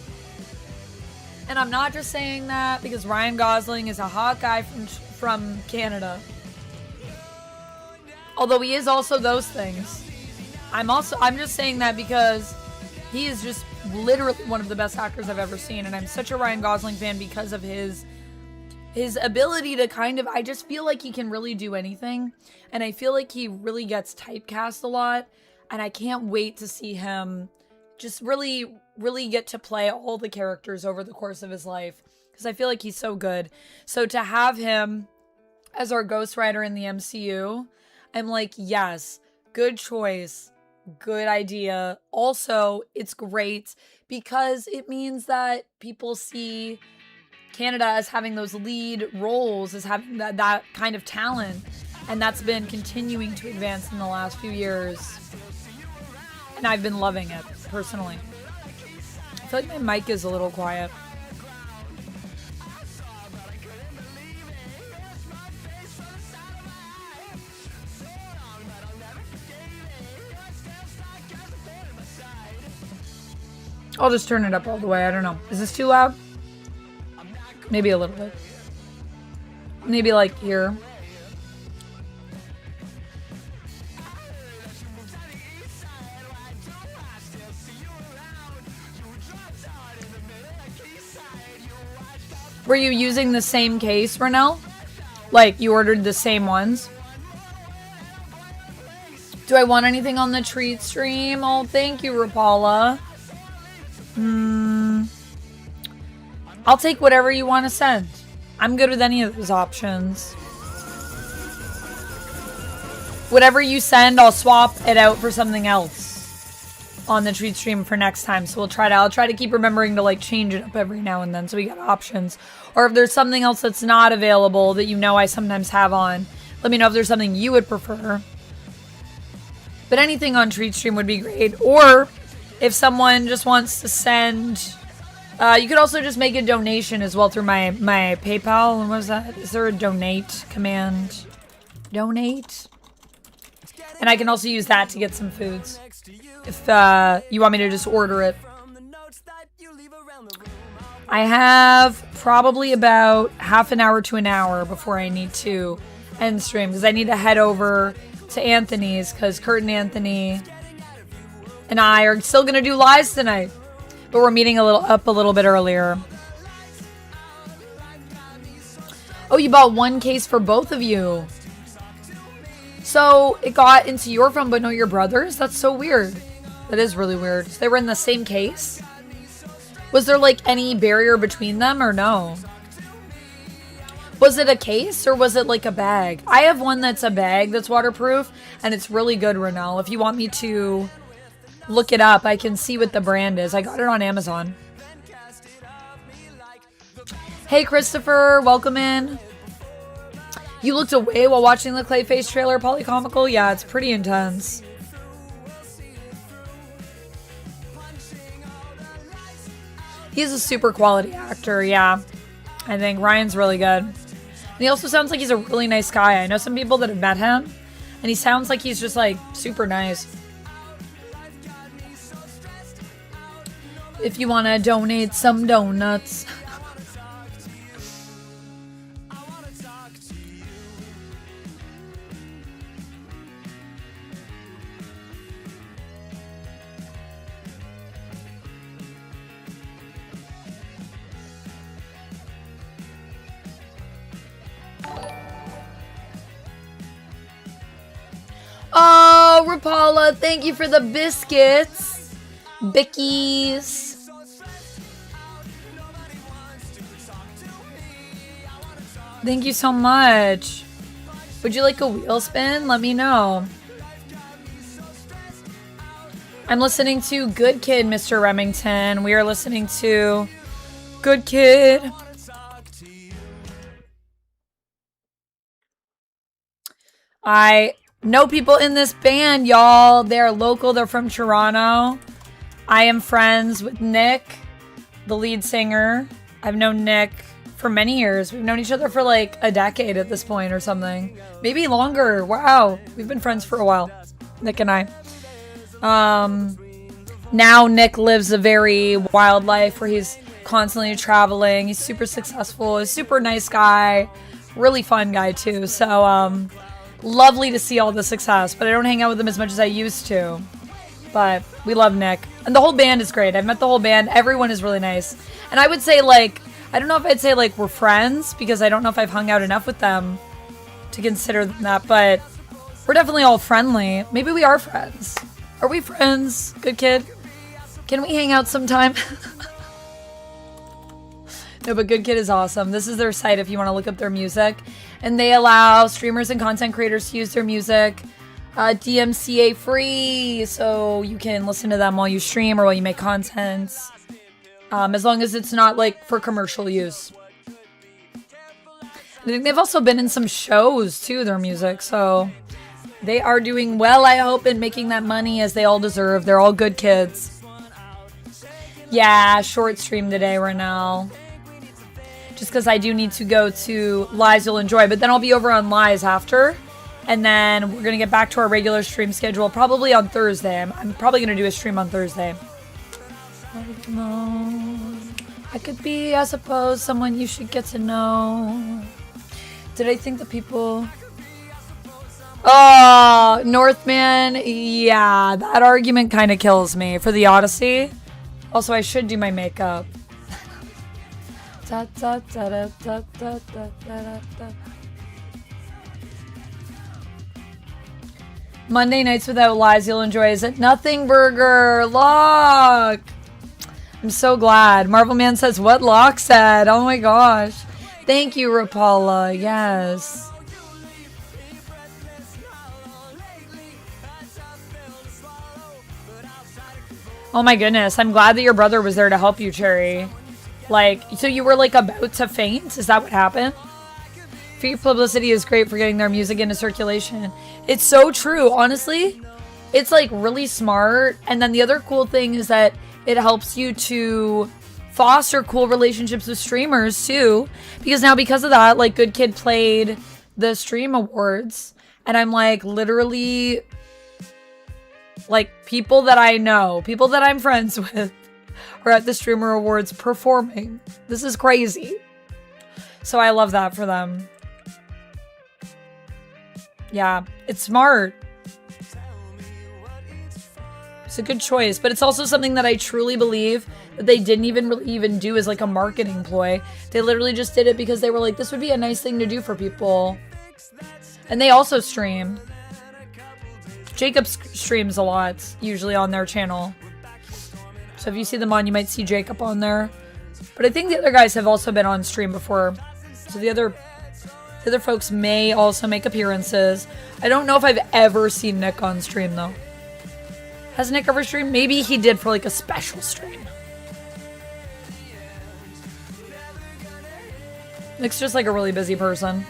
And I'm not just saying that because Ryan Gosling is a hot guy from Canada. Although he is also those things. I'm just saying that because he is just literally one of the best actors I've ever seen. And I'm such a Ryan Gosling fan because of his ability to kind of, I just feel like he can really do anything. And I feel like he really gets typecast a lot. And I can't wait to see him just really, really get to play all the characters over the course of his life. Because I feel like he's so good. So to have him as our Ghost Rider in the MCU, I'm like, yes, good choice. Good idea. Also, it's great because it means that people see Canada as having those lead roles, as having that kind of talent. And that's been continuing to advance in the last few years. And I've been loving it, personally. I feel like my mic is a little quiet. I'll just turn it up all the way. I don't know. Is this too loud? Maybe a little bit. Maybe like here. Were you using the same case, Renelle? Like, you ordered the same ones? Do I want anything on the treat stream? Oh, thank you, Rapala. I'll take whatever you want to send. I'm good with any of those options. Whatever you send, I'll swap it out for something else on the treat stream for next time. So I'll try to keep remembering to like change it up every now and then so we got options. Or if there's something else that's not available that you know I sometimes have on, let me know if there's something you would prefer. But anything on treat stream would be great. Or if someone just wants to send, you could also just make a donation as well through my PayPal. What was that? Is there a donate command? Donate? And I can also use that to get some foods. If you want me to just order it. I have probably about half an hour to an hour before I need to end stream. Because I need to head over to Anthony's. Because Kurt and Anthony and I are still going to do lives tonight. But we're meeting up a little bit earlier. Oh, you bought one case for both of you. So it got into your phone, but not your brother's? That's so weird. That is really weird. So they were in the same case? Was there like any barrier between them or no? Was it a case or was it like a bag? I have one that's a bag that's waterproof and it's really good, Renelle. If you want me to look it up, I can see what the brand is. I got it on Amazon. Hey, Christopher, welcome in. You looked away while watching the Clayface trailer, Polycomical? Yeah, it's pretty intense. He's a super quality actor, yeah. I think Ryan's really good. And he also sounds like he's a really nice guy. I know some people that have met him, and he sounds like he's just like super nice. If you want to donate some donuts. Oh, Rapala, thank you for the biscuits. Bickies. Thank you so much. Would you like a wheel spin? Let me know. I'm listening to Good Kid, Mr. Remington. We are listening to Good Kid. I know people in this band, y'all. They're local. They're from Toronto. I am friends with Nick, the lead singer. I've known Nick for many years. We've known each other for like a decade at this point or something. Maybe longer. Wow. We've been friends for a while, Nick and I. Now Nick lives a very wild life where he's constantly traveling. He's super successful. He's a super nice guy. Really fun guy too. So, lovely to see all the success, but I don't hang out with him as much as I used to. But we love Nick. And the whole band is great. I've met the whole band. Everyone is really nice. And I would say, like, I don't know if I'd say, like, we're friends, because I don't know if I've hung out enough with them to consider that, but we're definitely all friendly. Maybe we are friends. Are we friends, Good Kid? Can we hang out sometime? No, but Good Kid is awesome. This is their site if you want to look up their music. And they allow streamers and content creators to use their music DMCA free. So you can listen to them while you stream or while you make content. As long as it's not like for commercial use. I think they've also been in some shows too, their music. So they are doing well, I hope, in making that money as they all deserve. They're all good kids. Yeah, short stream today, Renelle. Just because I do need to go to Lies You'll Enjoy. But then I'll be over on Lies after. And then we're going to get back to our regular stream schedule probably on Thursday. I'm probably going to do a stream on Thursday. I could be, I suppose, someone you should get to know. Did I think the people... Oh, Northman. Yeah, that argument kind of kills me for the Odyssey. Also, I should do my makeup. Da, da, da, da, da, da, da, da, da. Monday nights without lies you'll enjoy. Is it Nothing Burger? Lock! I'm so glad. Marvel Man says, what Locke said? Oh my gosh. Thank you, Rapala. Yes. Oh my goodness. I'm glad that your brother was there to help you, Cherry. Like, so you were like about to faint? Is that what happened? Free publicity is great for getting their music into circulation. It's so true. Honestly, it's like really smart. And then the other cool thing is that it helps you to foster cool relationships with streamers too. Because now because of that, like Good Kid played the Stream Awards. And I'm like literally like people that I know, people that I'm friends with are at the Streamer Awards performing. This is crazy. So I love that for them. Yeah, it's smart. It's a good choice, but it's also something that I truly believe that they didn't even do as like a marketing ploy. They literally just did it because they were like, this would be a nice thing to do for people. And they also stream. Jacob streams a lot, usually on their channel. So if you see them on, you might see Jacob on there. But I think the other guys have also been on stream before. So the other folks may also make appearances. I don't know if I've ever seen Nick on stream though. Has Nick ever streamed? Maybe he did for like a special stream. Nick's just like a really busy person.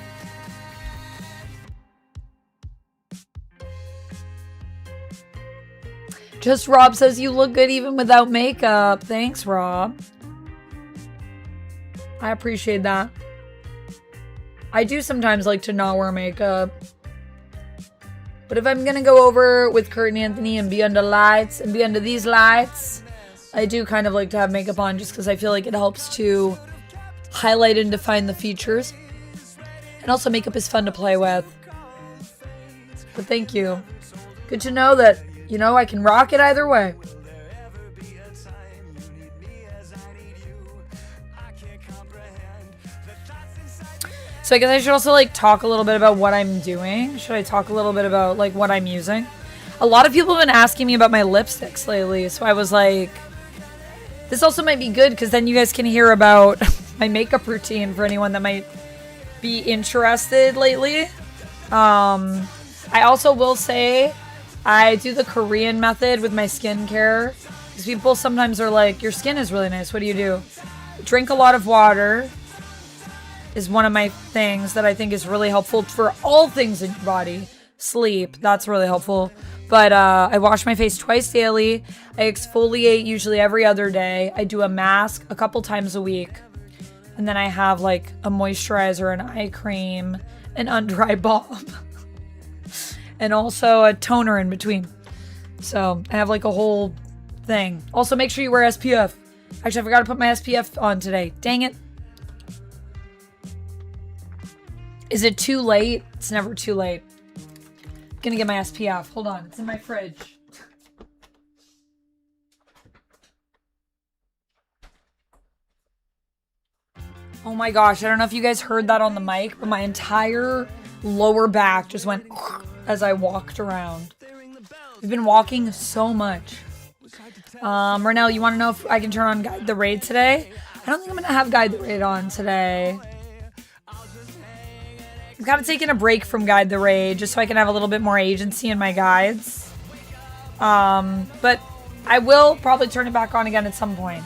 Just Rob says you look good even without makeup. Thanks, Rob. I appreciate that. I do sometimes like to not wear makeup. But if I'm gonna go over with Kurt and Anthony and be under lights and be under these lights, I do kind of like to have makeup on just because I feel like it helps to highlight and define the features. And also makeup is fun to play with. But thank you. Good to know that, you know, I can rock it either way. So I guess I should also like talk a little bit about what I'm doing. Should I talk a little bit about like what I'm using? A lot of people have been asking me about my lipsticks lately. So I was like, this also might be good because then you guys can hear about my makeup routine for anyone that might be interested lately. I also will say I do the Korean method with my skincare. Because people sometimes are like, your skin is really nice. What do you do? Drink a lot of water is one of my things that I think is really helpful for all things in your body. Sleep, that's really helpful. But I wash my face twice daily. I exfoliate usually every other day. I do a mask a couple times a week. And then I have like a moisturizer, an eye cream, an under eye balm. And also a toner in between. So I have like a whole thing. Also make sure you wear SPF. Actually, I forgot to put my SPF on today. Dang it. Is it too late? It's never too late. I'm gonna get my SPF. Hold on, it's in my fridge. Oh my gosh, I don't know if you guys heard that on the mic, but my entire lower back just went as I walked around. We've been walking so much. Renell, you want to know if I can turn on Guide the Raid today? I don't think I'm going to have Guide the Raid on today. I'm kind of taking a break from Guide the Raid just so I can have a little bit more agency in my guides. But I will probably turn it back on again at some point.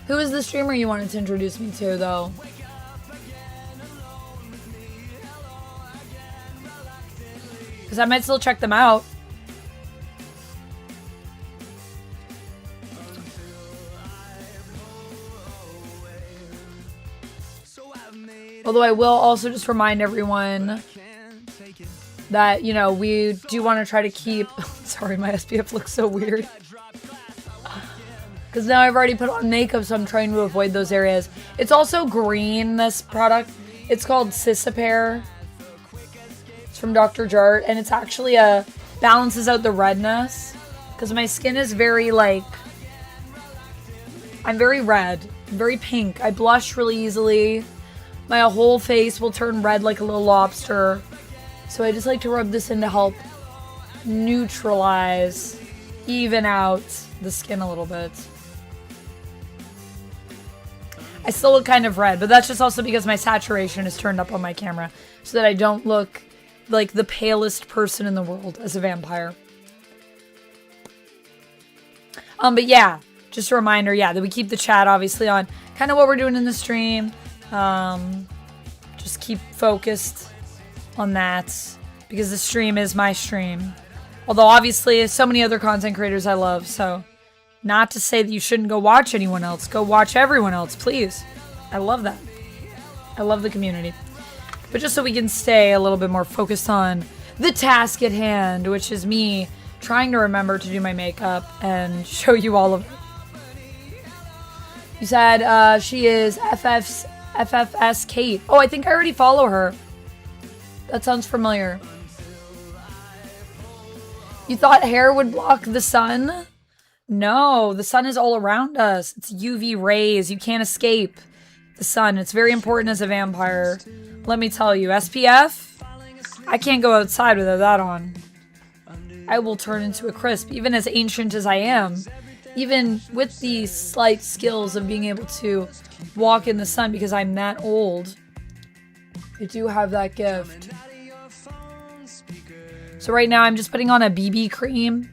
Who is the streamer you wanted to introduce me to, though? Because I might still check them out. Although I will also just remind everyone that, you know, we do want to try to keep... Sorry, my SPF looks so weird. Because now I've already put on makeup, so I'm trying to avoid those areas. It's also green, this product. It's called Cisapair. It's from Dr. Jart, and it's actually balances out the redness. Because my skin is very, like, I'm very red. I'm very pink. I blush really easily. My whole face will turn red like a little lobster. So I just like to rub this in to help neutralize, even out the skin a little bit. I still look kind of red, but that's just also because my saturation is turned up on my camera so that I don't look like the palest person in the world as a vampire. But yeah, just a reminder, yeah, that we keep the chat obviously on kind of what we're doing in the stream. Just keep focused on that because the stream is my stream. Although obviously so many other content creators I love, so not to say that you shouldn't go watch anyone else. Go watch everyone else, please. I love that. I love the community. But just so we can stay a little bit more focused on the task at hand, which is me trying to remember to do my makeup and show you all of it. You said she is FFS Kate. Oh, I think I already follow her. That sounds familiar. You thought hair would block the sun? No, the sun is all around us. It's UV rays. You can't escape the sun. It's very important as a vampire. Let me tell you, SPF, I can't go outside without that on. I will turn into a crisp, even as ancient as I am. Even with the slight skills of being able to walk in the sun because I'm that old, I do have that gift. So right now I'm just putting on a BB cream.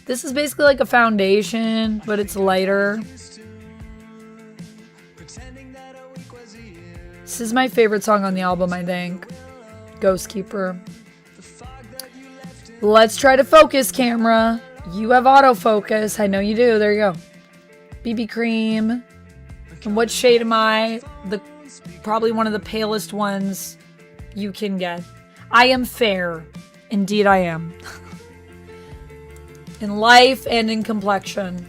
This is basically like a foundation, but it's lighter. This is my favorite song on the album, I think. Ghost Keeper. Let's try to focus, camera. You have autofocus. I know you do. There you go. BB cream. And what shade am I? Probably one of the palest ones you can get. I am fair. Indeed I am. In life and in complexion.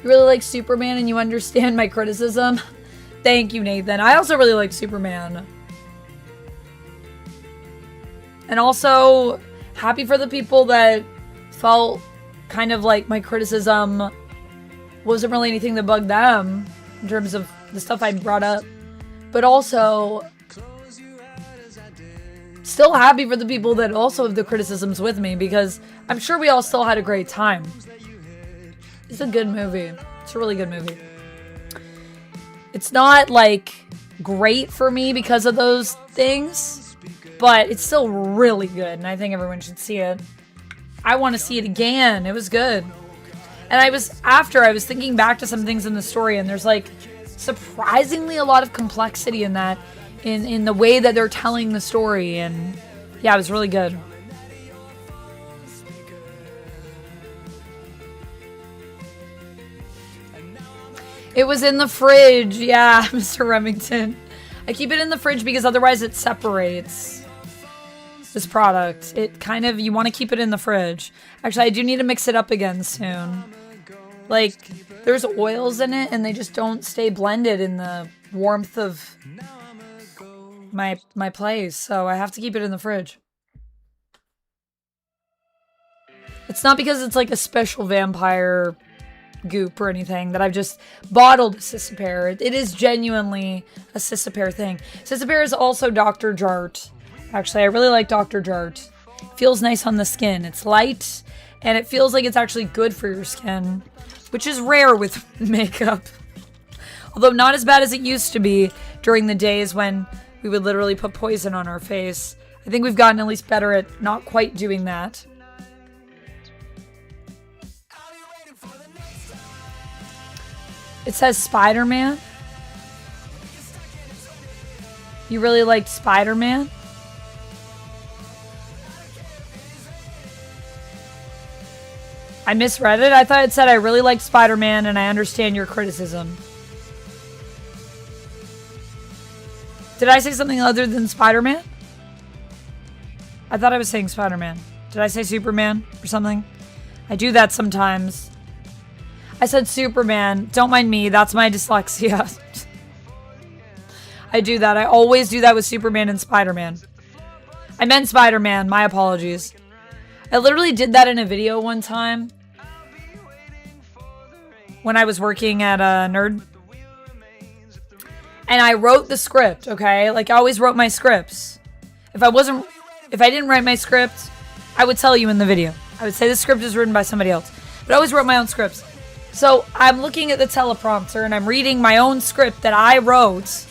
You really like Superman and you understand my criticism? Thank you, Nathan. I also really like Superman. And also, happy for the people that felt kind of like my criticism wasn't really anything that bugged them in terms of the stuff I brought up. But also, still happy for the people that also have the criticisms with me because I'm sure we all still had a great time. It's a good movie. It's a really good movie. It's not like great for me because of those things, but it's still really good and I think everyone should see it. I want to see it again. It was good. And I was thinking back to some things in the story and there's like surprisingly a lot of complexity in that. In the way that they're telling the story, and yeah, it was really good. It was in the fridge, yeah, Mr. Remington. I keep it in the fridge because otherwise it separates this product. It kind of, you want to keep it in the fridge. Actually, I do need to mix it up again soon. Like, there's oils in it and they just don't stay blended in the warmth of my place, so I have to keep it in the fridge. It's not because it's like a special vampire goop or anything that I've just bottled a Cisapear. It is genuinely a Cisapear thing. Cisapear is also Dr. Jart. Actually, I really like Dr. Jart. Feels nice on the skin. It's light and it feels like it's actually good for your skin, which is rare with makeup. Although not as bad as it used to be during the days when we would literally put poison on our face. I think we've gotten at least better at not quite doing that. It says Spider-Man. You really liked Spider-Man? I misread it. I thought it said I really liked Spider-Man and I understand your criticism. Did I say something other than Spider-Man? I thought I was saying Spider-Man. Did I say Superman or something? I do that sometimes. I said Superman. Don't mind me. That's my dyslexia. I do that. I always do that with Superman and Spider-Man. I meant Spider-Man. My apologies. I literally did that in a video one time. when I was working at a Nerd. And I wrote the script, okay? Like, I always wrote my scripts. If I didn't write my script, I would tell you in the video. I would say the script is written by somebody else. But I always wrote my own scripts. So I'm looking at the teleprompter and I'm reading my own script that I wrote.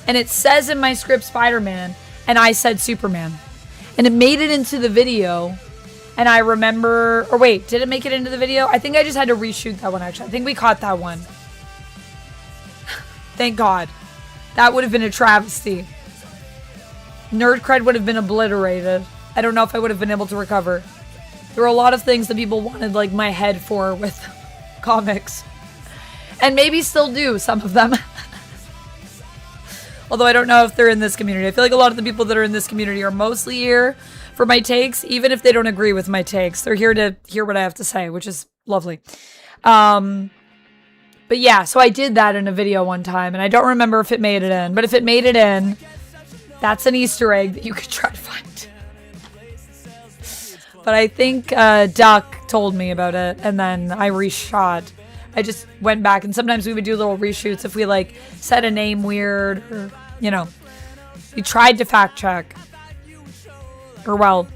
And it says in my script Spider-Man, and I said Superman. And it made it into the video. And I remember, or wait, did it make it into the video? I think I just had to reshoot that one, actually. I think we caught that one. Thank God. That would have been a travesty. Nerd cred would have been obliterated. I don't know if I would have been able to recover. There were a lot of things that people wanted, like, my head for with comics. And maybe still do, some of them. Although I don't know if they're in this community. I feel like a lot of the people that are in this community are mostly here for my takes, even if they don't agree with my takes. They're here to hear what I have to say, which is lovely. But yeah, so I did that in a video one time, and I don't remember if it made it in. But if it made it in, that's an Easter egg that you could try to find. But I think Duck told me about it, and then I reshot. I just went back, and sometimes we would do little reshoots if we, like, said a name weird, or, you know. We tried to fact check. Or, well,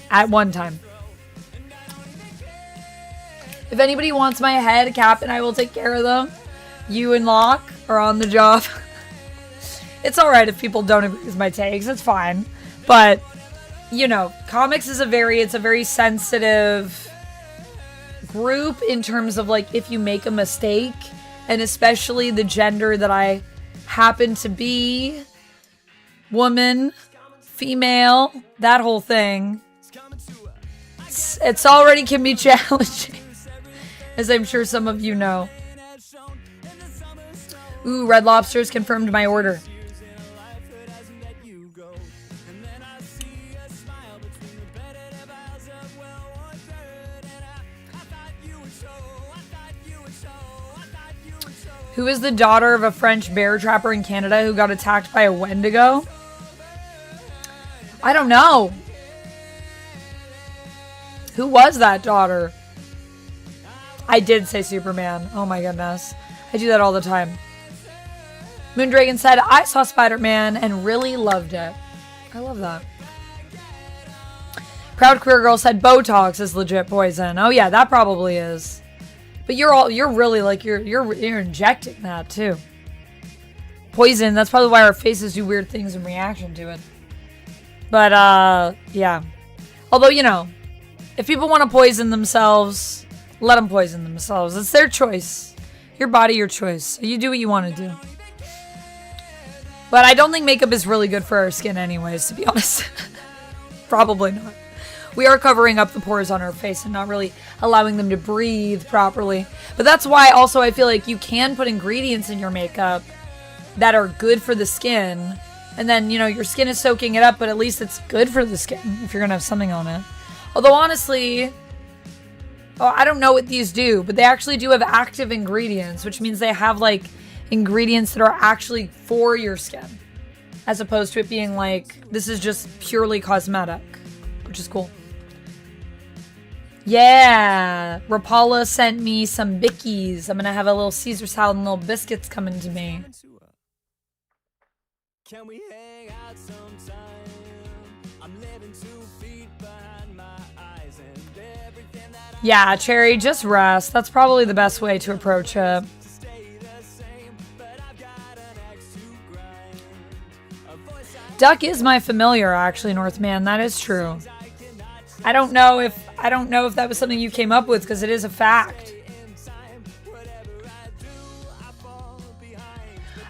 at one time. If anybody wants my head, Cap and I will take care of them. You and Locke are on the job. It's alright if people don't agree with my takes. It's fine. But, you know, comics is it's a very sensitive group in terms of, like, if you make a mistake. And especially the gender that I happen to be. Woman. Female. That whole thing. It's already can be challenging. As I'm sure some of you know. Ooh, Red Lobster's confirmed my order. Who is the daughter of a French bear trapper in Canada who got attacked by a Wendigo? I don't know. Who was that daughter? I did say Superman. Oh my goodness. I do that all the time. Moondragon said, I saw Spider-Man and really loved it. I love that. Proud Queer Girl said Botox is legit poison. Oh yeah, that probably is. But you're really like, you're injecting that too. Poison, that's probably why our faces do weird things in reaction to it. But, yeah. Although, you know, if people want to poison themselves, let them poison themselves. It's their choice. Your body, your choice. You do what you want to do. But I don't think makeup is really good for our skin anyways, to be honest. Probably not. We are covering up the pores on our face and not really allowing them to breathe properly. But that's why also I feel like you can put ingredients in your makeup that are good for the skin. And then, you know, your skin is soaking it up, but at least it's good for the skin if you're going to have something on it. Although honestly, I don't know what these do, but they actually do have active ingredients, which means they have like ingredients that are actually for your skin. As opposed to it being like, this is just purely cosmetic, which is cool. Yeah, Rapala sent me some bickies. I'm going to have a little Caesar salad and little biscuits coming to me. Can we hang out sometime? I'm living 2 feet behind my eyes and everything that yeah, Cherry, just rest. That's probably the best way to approach it. Duck is my familiar, actually, Northman. That is true. I don't know if that was something you came up with because it is a fact.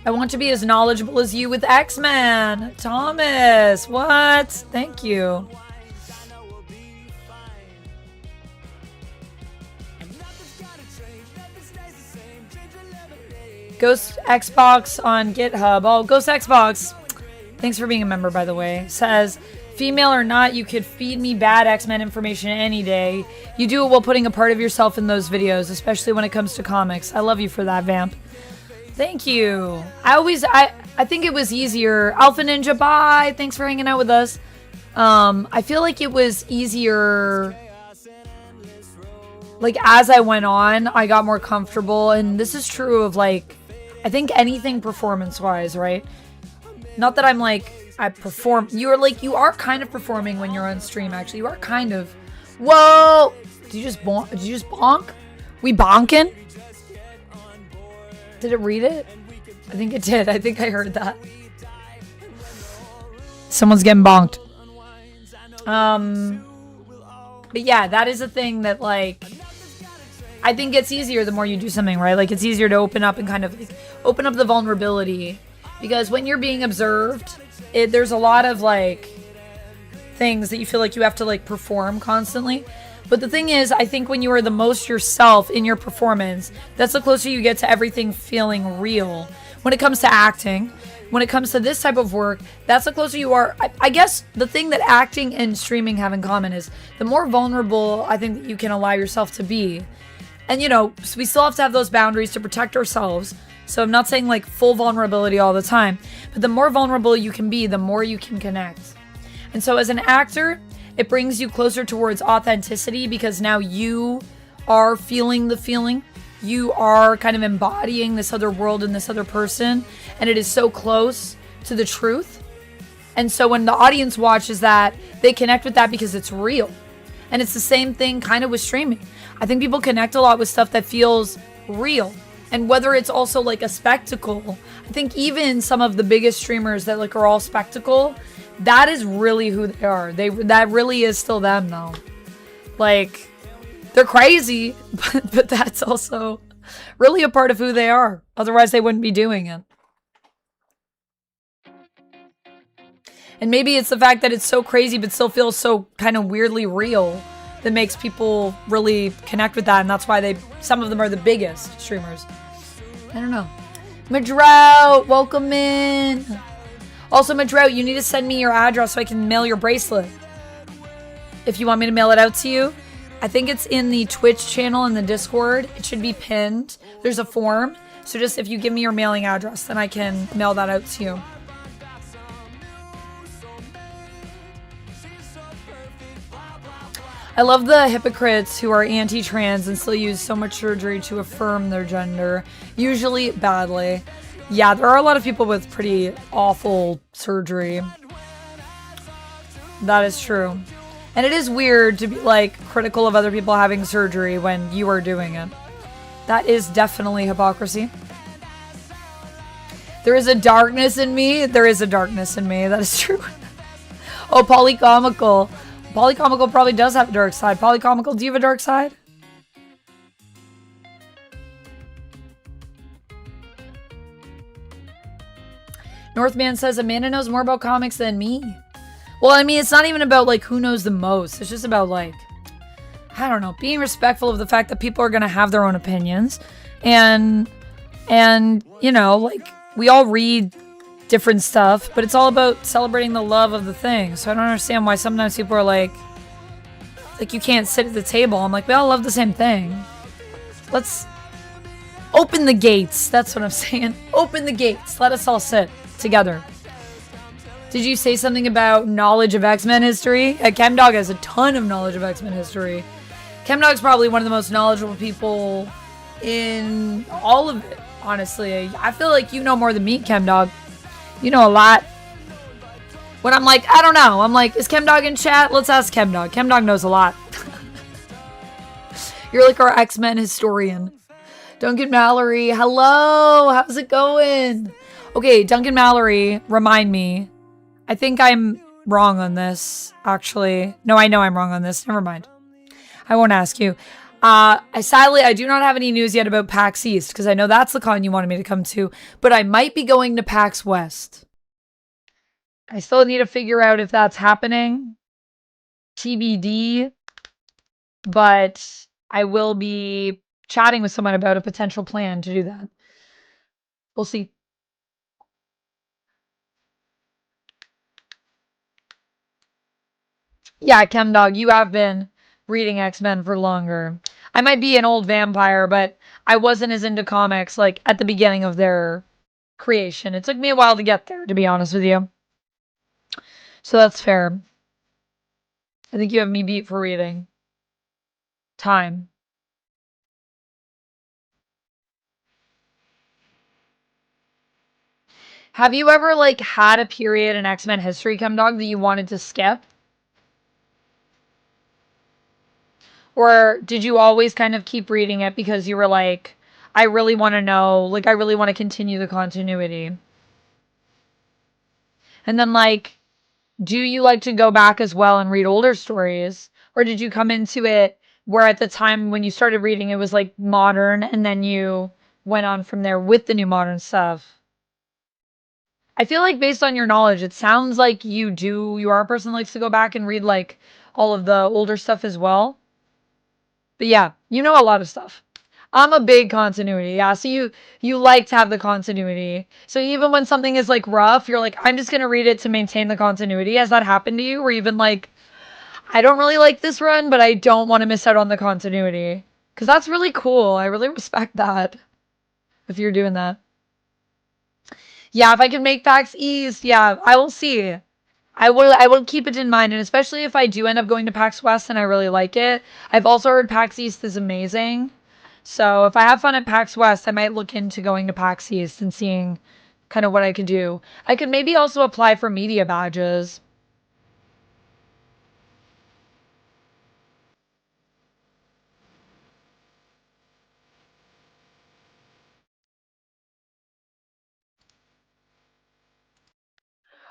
I want to be as knowledgeable as you with X-Men. Thomas, what? Thank you. Ghost Xbox on GitHub. Oh, Ghost Xbox. Thanks for being a member, by the way. Says, female or not, you could feed me bad X-Men information any day. You do it while putting a part of yourself in those videos, especially when it comes to comics. I love you for that, Vamp. Thank you. I think it was easier. Alpha Ninja, bye. Thanks for hanging out with us. I feel like it was easier like, as I went on, I got more comfortable. And this is true of, like, I think anything performance-wise, right? Not that I'm, like, I perform. You are kind of performing when you're on stream, actually. You are kind of. Whoa! Did you just bonk? Did you just bonk? We bonking? Did it read it? I think it did. I think I heard that. Someone's getting bonked. But yeah, that is a thing that, like, I think it's easier the more you do something, right? Like, it's easier to open up and kind of, like, open up the vulnerability. Because when you're being observed, there's a lot of, like, things that you feel like you have to, like, perform constantly. But the thing is, I think when you are the most yourself in your performance, that's the closer you get to everything feeling real. When it comes to acting, when it comes to this type of work, that's the closer you are. I guess the thing that acting and streaming have in common is the more vulnerable I think that you can allow yourself to be. And, you know, so we still have to have those boundaries to protect ourselves. So I'm not saying, like, full vulnerability all the time. But the more vulnerable you can be, the more you can connect. And so as an actor, it brings you closer towards authenticity because now you are feeling the feeling. You are kind of embodying this other world and this other person. And it is so close to the truth. And so when the audience watches that, they connect with that because it's real. And it's the same thing kind of with streaming. I think people connect a lot with stuff that feels real. And whether it's also like a spectacle, I think even some of the biggest streamers that like are all spectacle, that is really who they are. That really is still them though. Like, they're crazy, but that's also really a part of who they are. Otherwise they wouldn't be doing it. And maybe it's the fact that it's so crazy but still feels so kind of weirdly real that makes people really connect with that, and that's why some of them are the biggest streamers. I don't know. Madrout, welcome in. Also, Madrout, you need to send me your address so I can mail your bracelet. If you want me to mail it out to you, I think it's in the Twitch channel in the Discord. It should be pinned. There's a form. So just if you give me your mailing address, then I can mail that out to you. I love the hypocrites who are anti-trans and still use so much surgery to affirm their gender, usually badly. Yeah, there are a lot of people with pretty awful surgery. That is true. And it is weird to be like critical of other people having surgery when you are doing it. That is definitely hypocrisy. There is a darkness in me. There is a darkness in me. That is true. Oh, Polycomical. Polycomical probably does have a dark side. Polycomical, do you have a dark side? Northman says, Amanda knows more about comics than me. Well, I mean, it's not even about, like, who knows the most. It's just about, like, I don't know, being respectful of the fact that people are going to have their own opinions. And, you know, like, we all read different stuff, but it's all about celebrating the love of the thing. So I don't understand why sometimes people are like you can't sit at the table. I'm like, we all love the same thing. Let's open the gates. That's what I'm saying. Open the gates. Let us all sit together. Did you say something about knowledge of X-Men history? ChemDog has a ton of knowledge of X-Men history. ChemDog's probably one of the most knowledgeable people in all of it, honestly. I feel like you know more than me, ChemDog. You know a lot. When I'm like, I don't know. I'm like, is ChemDog in chat? Let's ask ChemDog. ChemDog knows a lot. You're like our X-Men historian. Duncan Mallory, hello. How's it going? Okay, Duncan Mallory, remind me. I think I'm wrong on this, actually. No, I know I'm wrong on this. Never mind. I won't ask you. I do not have any news yet about PAX East, because I know that's the con you wanted me to come to, but I might be going to PAX West. I still need to figure out if that's happening. TBD. But I will be chatting with someone about a potential plan to do that. We'll see. Yeah, ChemDog, you have been reading X-Men for longer. I might be an old vampire, but I wasn't as into comics like at the beginning of their creation. It took me a while to get there, to be honest with you. So that's fair. I think you have me beat for reading. Time. Have you ever, like, had a period in X-Men history, ChemDog, that you wanted to skip? Or did you always kind of keep reading it because you were like, I really want to know, like, I really want to continue the continuity? And then, like, do you like to go back as well and read older stories? Or did you come into it where at the time when you started reading it was like modern and then you went on from there with the new modern stuff? I feel like based on your knowledge, it sounds like you are a person that likes to go back and read like all of the older stuff as well. But yeah, you know a lot of stuff. I'm a big continuity. Yeah, so you like to have the continuity. So even when something is like rough, you're like, I'm just gonna read it to maintain the continuity. Has that happened to you? Or even like, I don't really like this run, but I don't want to miss out on the continuity. Because that's really cool. I really respect that. If you're doing that. Yeah, if I can make PAX East, yeah, I will see. I will keep it in mind, and especially if I do end up going to PAX West and I really like it. I've also heard PAX East is amazing. So if I have fun at PAX West, I might look into going to PAX East and seeing kind of what I could do. I could maybe also apply for media badges.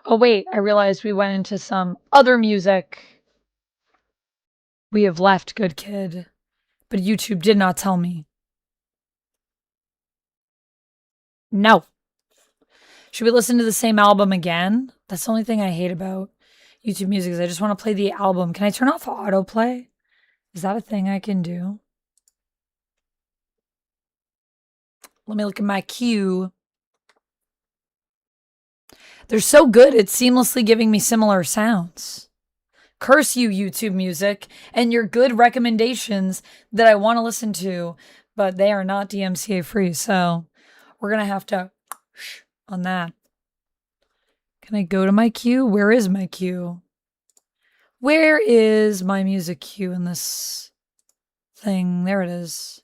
Oh wait, I realized we went into some other music. We have left, good kid. But YouTube did not tell me. No. Should we listen to the same album again? That's the only thing I hate about YouTube Music is I just want to play the album. Can I turn off autoplay? Is that a thing I can do? Let me look at my queue. They're so good, it's seamlessly giving me similar sounds. Curse you, YouTube Music, and your good recommendations that I want to listen to, but they are not DMCA free, so we're going to have to on that. Can I go to my queue? Where is my queue? Where is my music queue in this thing? There it is.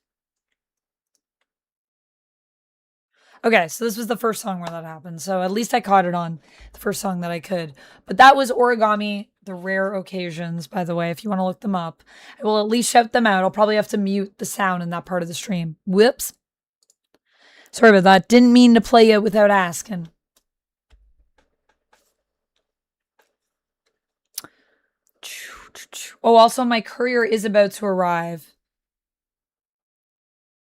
Okay, so this was the first song where that happened. So at least I caught it on the first song that I could. But that was Origami, The Rare Occasions, by the way, if you want to look them up. I will at least shout them out. I'll probably have to mute the sound in that part of the stream. Whoops. Sorry about that. Didn't mean to play it without asking. Oh, also my courier is about to arrive.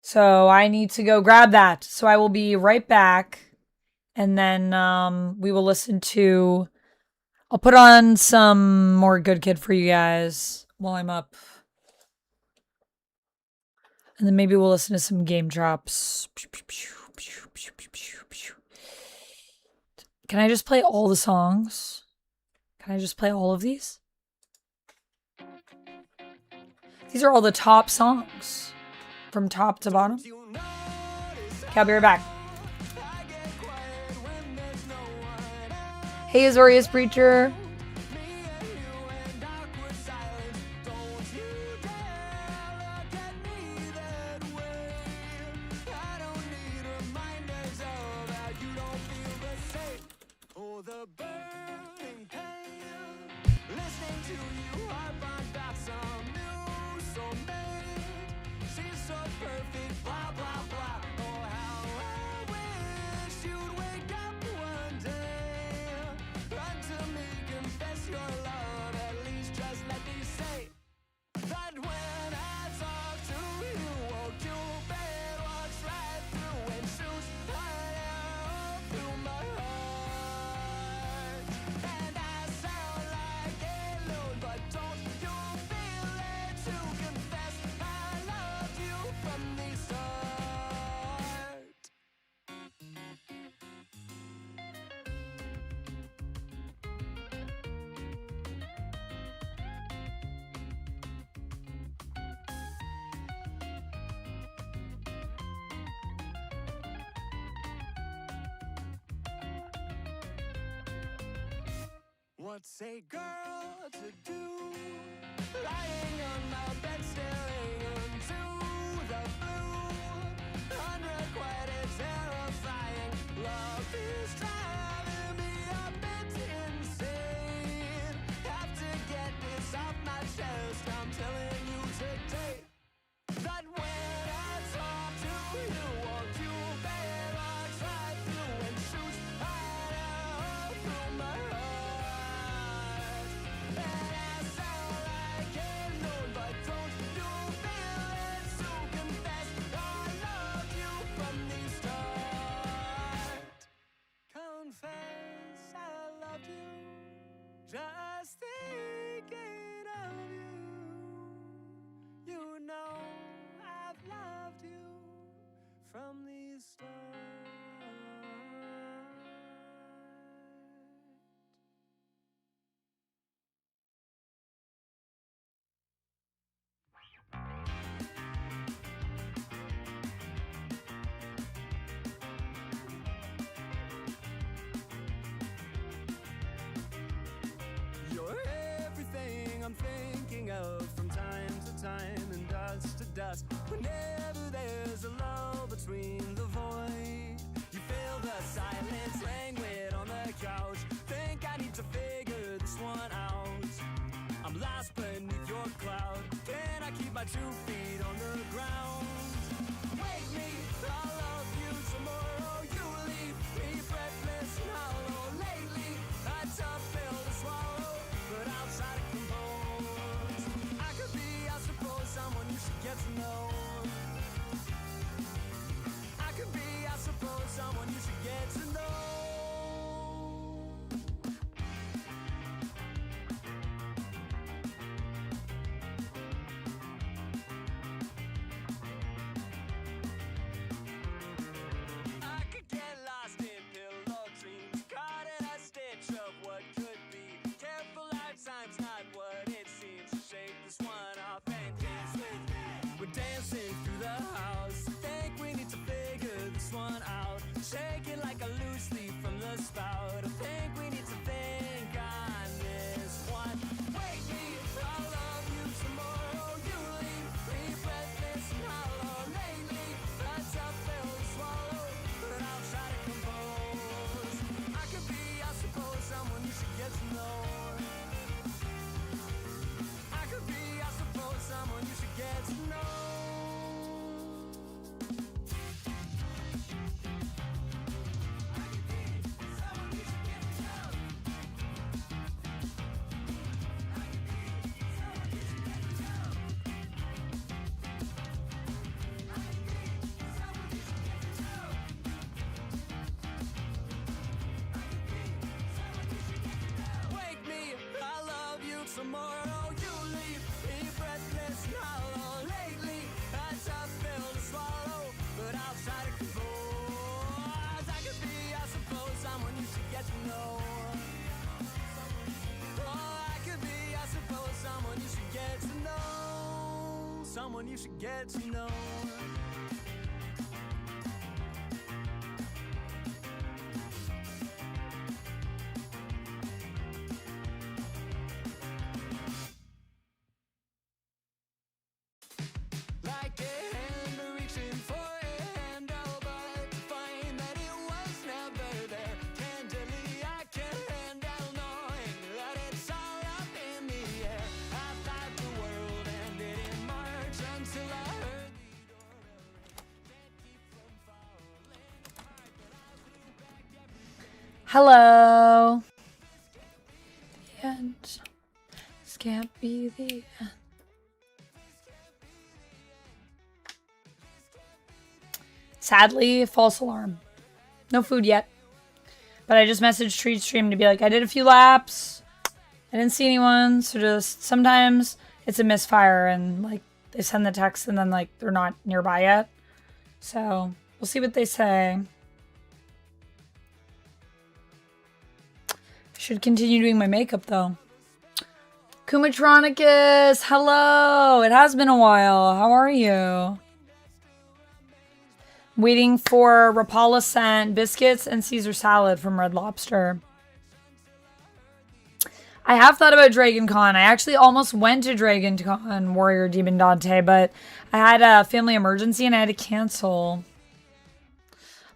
So I need to go grab that. So I will be right back. And then we will listen to... I'll put on some more Good Kid for you guys while I'm up. And then maybe we'll listen to some game drops. Can I just play all the songs? Can I just play all of these? These are all the top songs. From top to bottom. Okay, I'll be right back. Hey, Azorius Preacher. What's a girl to do? Lying on my bed staring into the blue. Unrequited, terrifying. Love is trying. from the start. You're everything I'm thinking of from time to time and dust to dust. Whenever there's a lull between the void, you feel the silence languid on the couch. Think I need to figure this one out. I'm lost beneath your cloud. Can I keep my 2 feet on the ground? Wake me, I'll love you tomorrow. You leave me breathless and hollow. Lately, a tough pill to swallow, but I'll try to compose. I could be, I suppose, someone you should get to know. I could be, I suppose, someone you should get to know. I could get lost in pillow dreams, caught in a stitch of what could be. Careful, lifetime's not what it seems. Shake this one off and dance with me. We're dancing through the house. Think we need to figure this one out. Shaking like a loose leaf from the spout. I think we need to think on this one. Wake me, I'll love you tomorrow. You leave me breathless and hollow. Lately, a tough pill to swallow, but I'll try to compose. I could be, I suppose, someone you should get to know. I could be, I suppose, someone you should get to know. Wake me, I love you tomorrow. You leave me breathless and hollow. Lately, a tough pill to swallow, but I'll try to compose. I could be, I suppose, someone you should get to know. Oh, I could be, I suppose, someone you should get to know. Someone you should get to know. Like a hand reaching for a handle, but to find that it was never there. Candidly, I can't handle knowing that it's all up in the air. I thought the world ended in March until I heard the door bell. Can't keep from falling apart, but I flew back every day. Hello. The end. This can't be the end. Sadly, false alarm. No food yet. But I just messaged Treat Stream to be like, I did a few laps. I didn't see anyone. So just sometimes it's a misfire and like they send the text and then like they're not nearby yet. So we'll see what they say. I should continue doing my makeup though. Kumatronicus, hello. It has been a while. How are you? Waiting for Rapala scent biscuits and Caesar salad from Red Lobster. I have thought about Dragon Con. I actually almost went to Dragon Con, Warrior Demon Dante, but I had a family emergency and I had to cancel.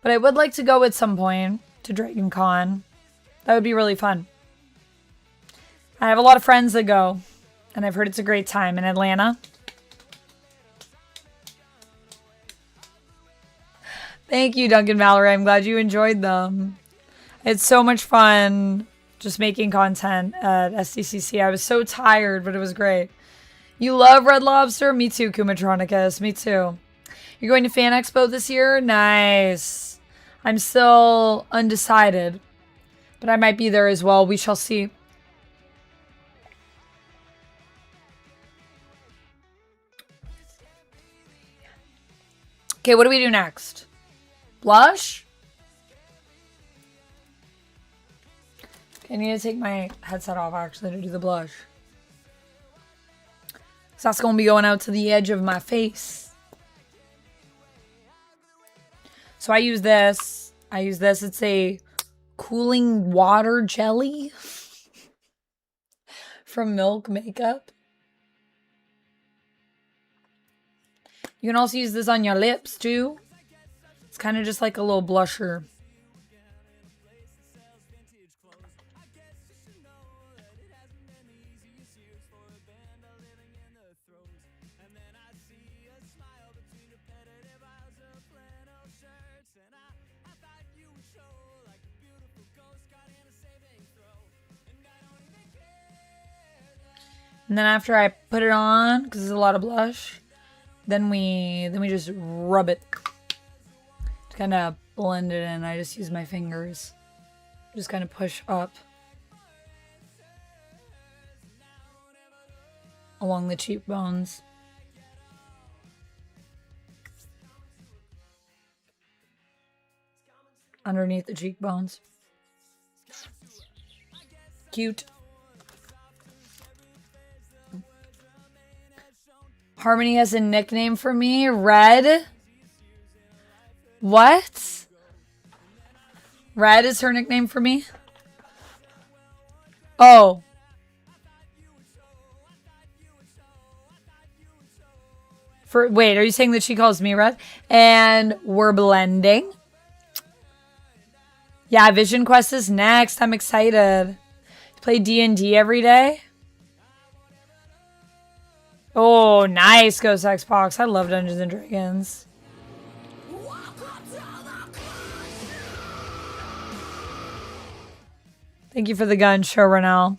But I would like to go at some point to Dragon Con. That would be really fun. I have a lot of friends that go, and I've heard it's a great time in Atlanta. Thank you, Duncan Mallory. I'm glad you enjoyed them. It's so much fun just making content at SDCC. I was so tired, but it was great. You love Red Lobster? Me too, Kumatronicus. Me too. You're going to Fan Expo this year? Nice. I'm still undecided, but I might be there as well. We shall see. Okay, what do we do next? Blush? Okay, I need to take my headset off actually to do the blush. So that's going to be going out to the edge of my face. So I use this. It's a cooling water jelly from Milk Makeup. You can also use this on your lips too. It's kind of just like a little blusher. And then after I put it on, because there's a lot of blush, then we just rub it. To kind of blend it in. I just use my fingers. Just kind of push up. Along the cheekbones. Underneath the cheekbones. Cute. Harmony has a nickname for me. Red. What? Red is her nickname for me? Oh. Wait, are you saying that she calls me Red? And we're blending. Yeah, Vision Quest is next. I'm excited. Play D&D every day. Oh, nice, Ghost Xbox. I love Dungeons and Dragons. Thank you for the gun, show Renell.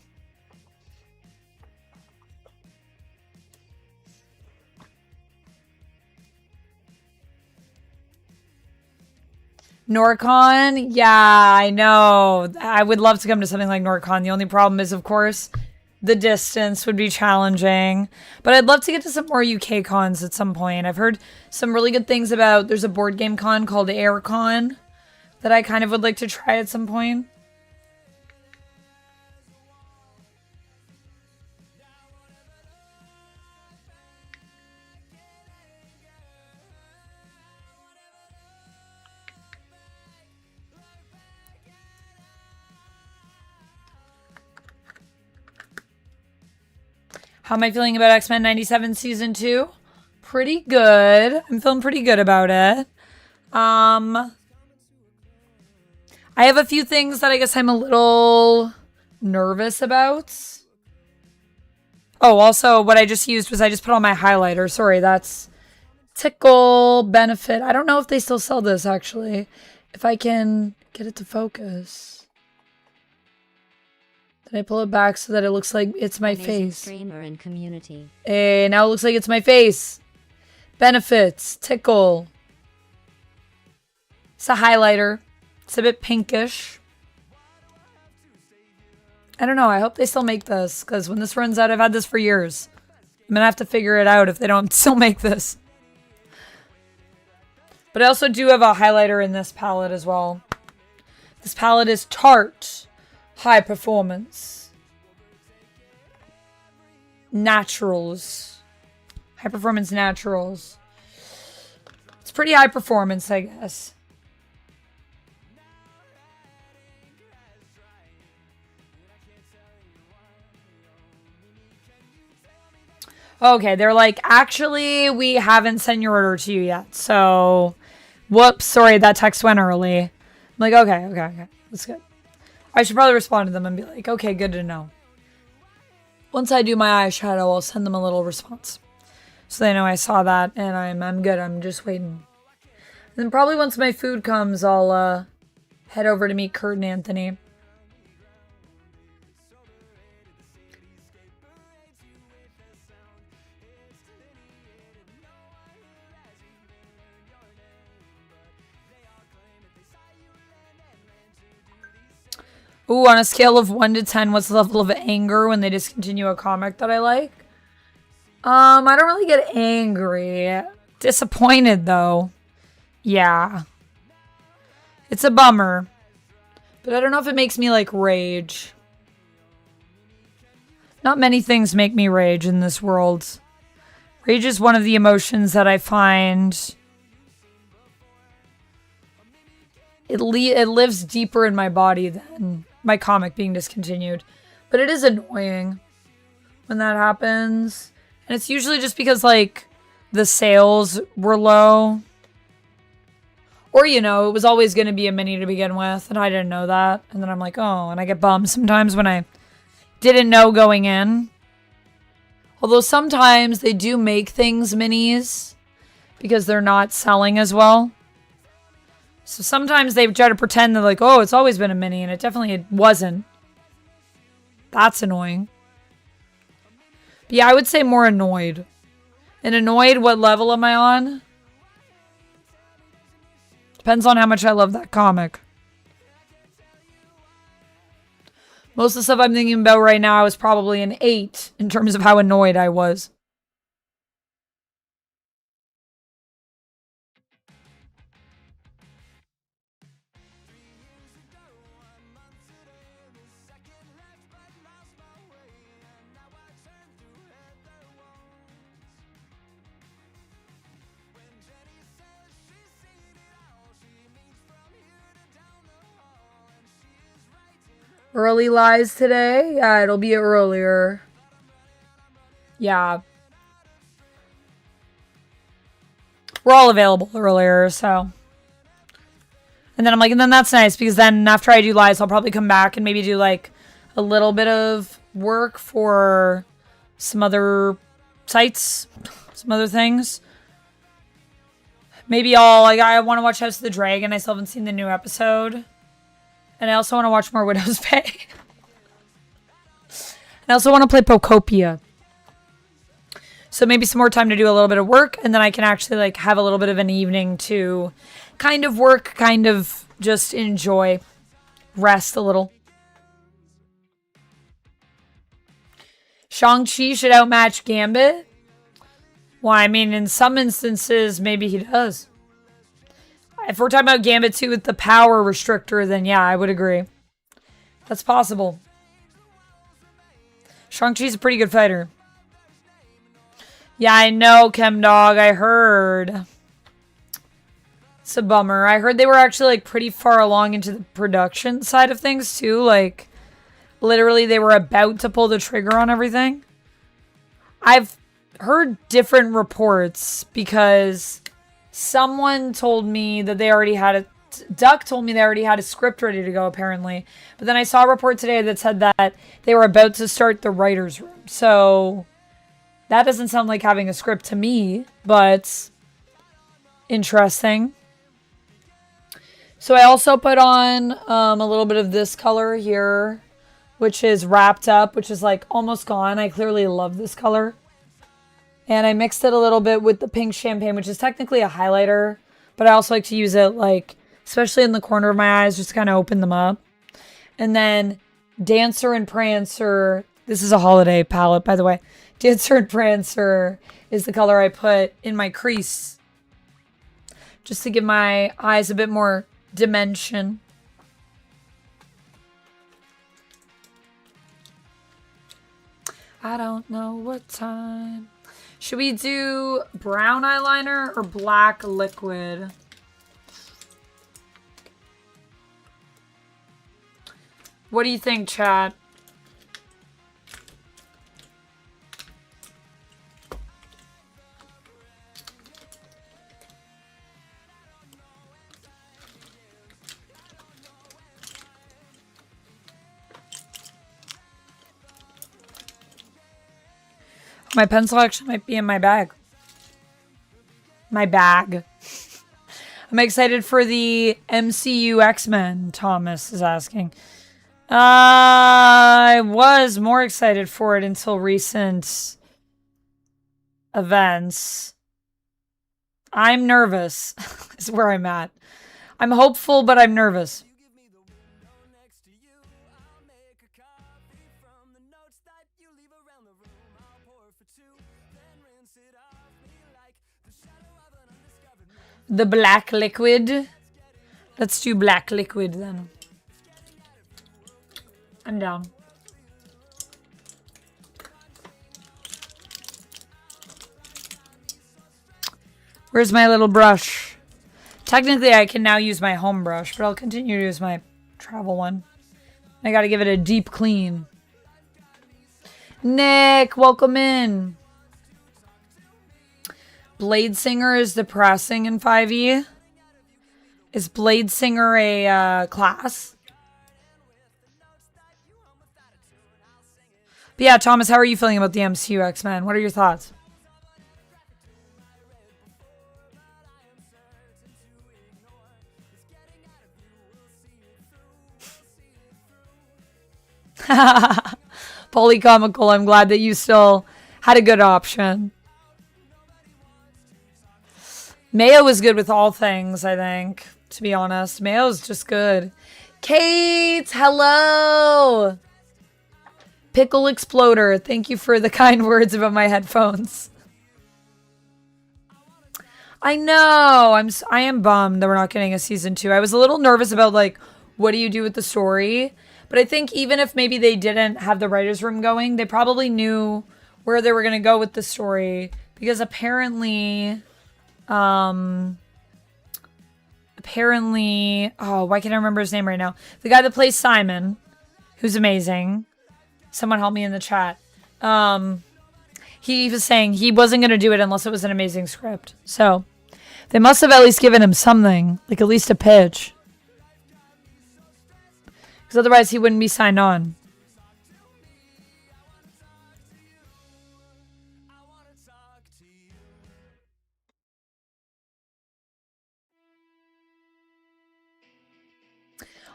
NorCon? Yeah, I know. I would love to come to something like NorCon. The only problem is, of course, the distance would be challenging. But I'd love to get to some more UK cons at some point. I've heard some really good things about... There's a board game con called AirCon that I kind of would like to try at some point. How am I feeling about X-Men 97 Season 2? Pretty good. I'm feeling pretty good about it. I have a few things that I guess I'm a little nervous about. Oh, also, what I just used was I just put on my highlighter. Sorry, that's Tickle Benefit. I don't know if they still sell this, actually. If I can get it to focus. Then I pull it back so that it looks like it's my face. Streamer and community. Hey, now it looks like it's my face. Benefits. Tickle. It's a highlighter. It's a bit pinkish. I don't know. I hope they still make this. Because when this runs out, I've had this for years. I'm going to have to figure it out if they don't still make this. But I also do have a highlighter in this palette as well. This palette is Tarte. High Performance. Naturals. High Performance Naturals. It's pretty high performance, I guess. Okay, they're like, actually, we haven't sent your order to you yet. So, whoops, sorry, that text went early. I'm like, okay. That's good. I should probably respond to them and be like, okay, good to know. Once I do my eyeshadow, I'll send them a little response. So they know I saw that and I'm good. I'm just waiting. And then probably once my food comes, I'll head over to meet Kurt and Anthony. Ooh, on a scale of 1 to 10, what's the level of anger when they discontinue a comic that I like? I don't really get angry. Disappointed, though. Yeah. It's a bummer. But I don't know if it makes me, like, rage. Not many things make me rage in this world. Rage is one of the emotions that I find... It lives deeper in my body than my comic being discontinued. But it is annoying when that happens. And it's usually just because, like, the sales were low. Or, you know, it was always going to be a mini to begin with, and I didn't know that. And then I'm like, oh, and I get bummed sometimes when I didn't know going in. Although sometimes they do make things minis because they're not selling as well. So sometimes they try to pretend they're like, oh, it's always been a mini, and it wasn't. That's annoying. But yeah, I would say more annoyed. And annoyed, what level am I on? Depends on how much I love that comic. Most of the stuff I'm thinking about right now, I was probably an 8 in terms of how annoyed I was. Early lies today? Yeah, it'll be earlier. Yeah. We're all available earlier, so. And then I'm like, and then that's nice, because then after I do lies, I'll probably come back and maybe do, like, a little bit of work for some other sites, some other things. Maybe I want to watch House of the Dragon. I still haven't seen the new episode. And I also want to watch more Widow's Pay. And I also want to play Pocopia. So maybe some more time to do a little bit of work. And then I can actually like have a little bit of an evening to kind of work, kind of just enjoy. Rest a little. Shang-Chi should outmatch Gambit? Well, I mean, in some instances, maybe he does. If we're talking about Gambit 2 with the power restrictor, then yeah, I would agree. That's possible. Shang-Chi's a pretty good fighter. Yeah, I know, ChemDog. I heard. It's a bummer. I heard they were actually like pretty far along into the production side of things too. Like, literally they were about to pull the trigger on everything. I've heard different reports because someone told me that they already had Duck told me they already had a script ready to go, apparently. But then I saw a report today that said that they were about to start the writer's room. So that doesn't sound like having a script to me, but interesting. So I also put on a little bit of this color here, which is wrapped up, which is like almost gone. I clearly love this color. And I mixed it a little bit with the pink champagne, which is technically a highlighter. But I also like to use it, like, especially in the corner of my eyes, just to kind of open them up. And then Dancer and Prancer. This is a holiday palette, by the way. Dancer and Prancer is the color I put in my crease. Just to give my eyes a bit more dimension. I don't know what time. Should we do brown eyeliner or black liquid? What do you think, chat? My pencil actually might be in my bag. My bag. I'm excited for the MCU X-Men, Thomas is asking. I was more excited for it until recent events. I'm nervous, is where I'm at. I'm hopeful, but I'm nervous. The black liquid. Let's do black liquid then. I'm down. Where's my little brush? Technically, I can now use my home brush, but I'll continue to use my travel one. I gotta give it a deep clean. Nick, welcome in. Blade Singer is depressing in 5e. Is Blade Singer a class? But yeah, Thomas, how are you feeling about the MCU X-Men? What are your thoughts? Polycomical, I'm glad that you still had a good option. Mayo is good with all things, I think, to be honest. Mayo's just good. Kate, hello! Pickle Exploder, thank you for the kind words about my headphones. I know, I am bummed that we're not getting a season 2. I was a little nervous about, like, what do you do with the story? But I think even if maybe they didn't have the writer's room going, they probably knew where they were going to go with the story. Because apparently, oh, why can't I remember his name right now? The guy that plays Simon, who's amazing. Someone help me in the chat. He was saying he wasn't going to do it unless it was an amazing script. So they must have at least given him something, like at least a pitch. Because otherwise he wouldn't be signed on.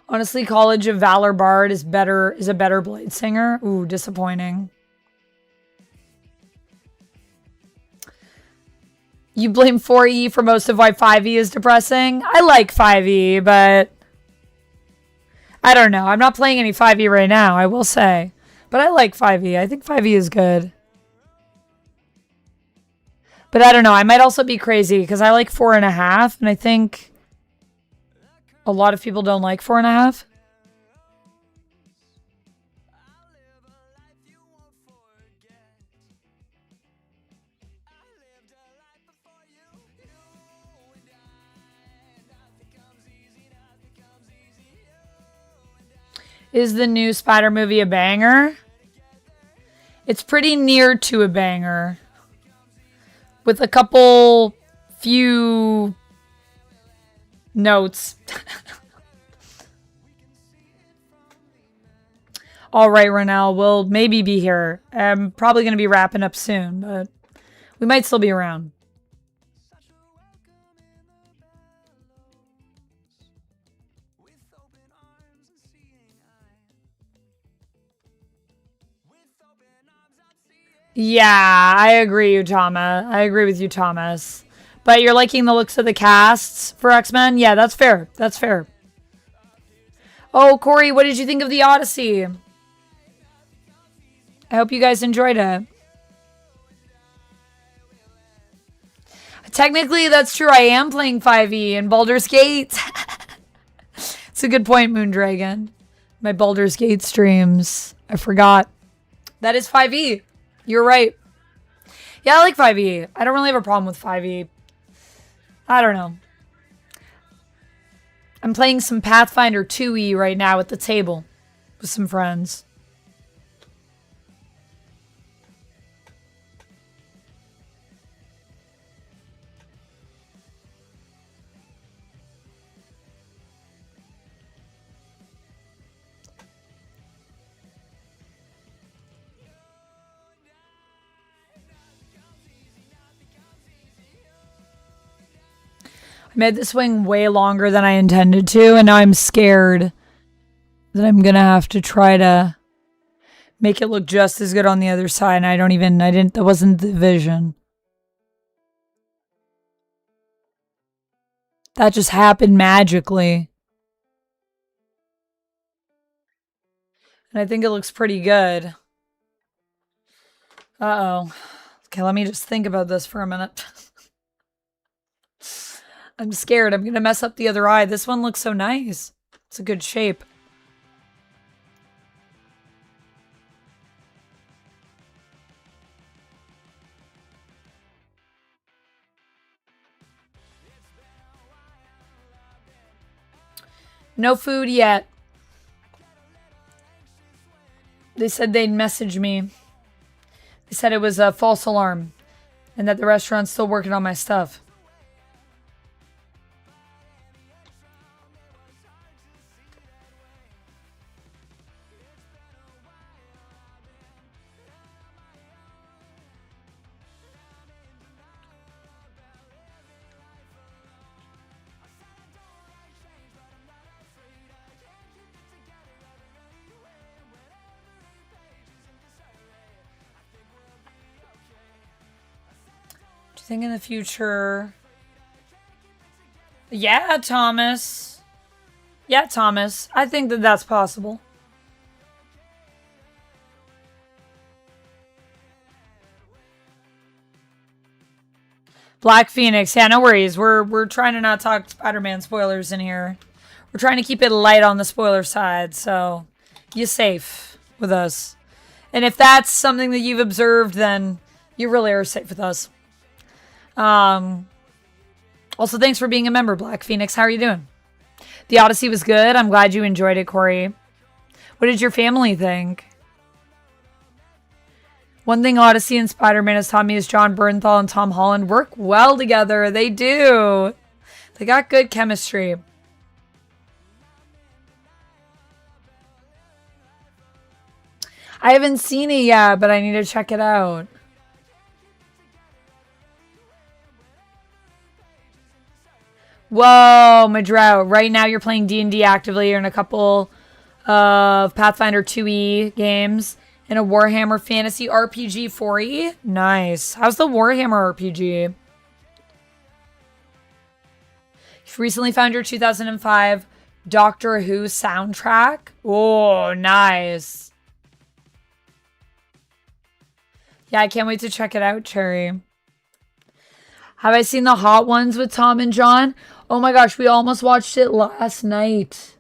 Honestly, College of Valor Bard is a better Blade Singer. Ooh, disappointing. You blame 4E for most of why 5E is depressing? I like 5E, but I don't know. I'm not playing any 5e right now, I will say. But I like 5e. I think 5e is good. But I don't know. I might also be crazy because I like 4.5. And I think a lot of people don't like 4.5. Is the new Spider movie a banger? It's pretty near to a banger. With a couple few notes. All right, Ronell, we'll maybe be here. I'm probably going to be wrapping up soon, but we might still be around. Yeah, I agree, Thomas. I agree with you, Thomas. But you're liking the looks of the casts for X-Men? Yeah, that's fair. That's fair. Oh, Corey, what did you think of the Odyssey? I hope you guys enjoyed it. Technically, that's true. I am playing 5e in Baldur's Gate. It's a good point, Moondragon. My Baldur's Gate streams. I forgot. That is 5e. You're right. Yeah, I like 5e. I don't really have a problem with 5e. I don't know. I'm playing some Pathfinder 2e right now at the table with some friends. I made this wing way longer than I intended to, and now I'm scared that I'm gonna have to try to make it look just as good on the other side, and that wasn't the vision. That just happened magically. And I think it looks pretty good. Uh-oh. Okay, let me just think about this for a minute. I'm scared. I'm going to mess up the other eye. This one looks so nice. It's a good shape. No food yet. They said they'd message me. They said it was a false alarm and that the restaurant's still working on my stuff. Think in the future. Yeah, Thomas. Yeah, Thomas. I think that that's possible. Black Phoenix. Yeah, no worries. We're trying to not talk Spider-Man spoilers in here. We're trying to keep it light on the spoiler side, so you're safe with us. And if that's something that you've observed, then you really are safe with us. Also, thanks for being a member, Black Phoenix. How are you doing? The Odyssey was good. I'm glad you enjoyed it, Corey. What did your family think? One thing Odyssey and Spider-Man has taught me is John Bernthal and Tom Holland work well together. They do. They got good chemistry. I haven't seen it yet, but I need to check it out. Whoa, Madrow. Right now you're playing D&D actively. You're in a couple of Pathfinder 2e games and a Warhammer Fantasy RPG 4e. Nice. How's the Warhammer RPG? You've recently found your 2005 Doctor Who soundtrack. Oh, nice. Yeah, I can't wait to check it out, Cherry. Have I seen the Hot Ones with Tom and John? Oh my gosh, we almost watched it last night.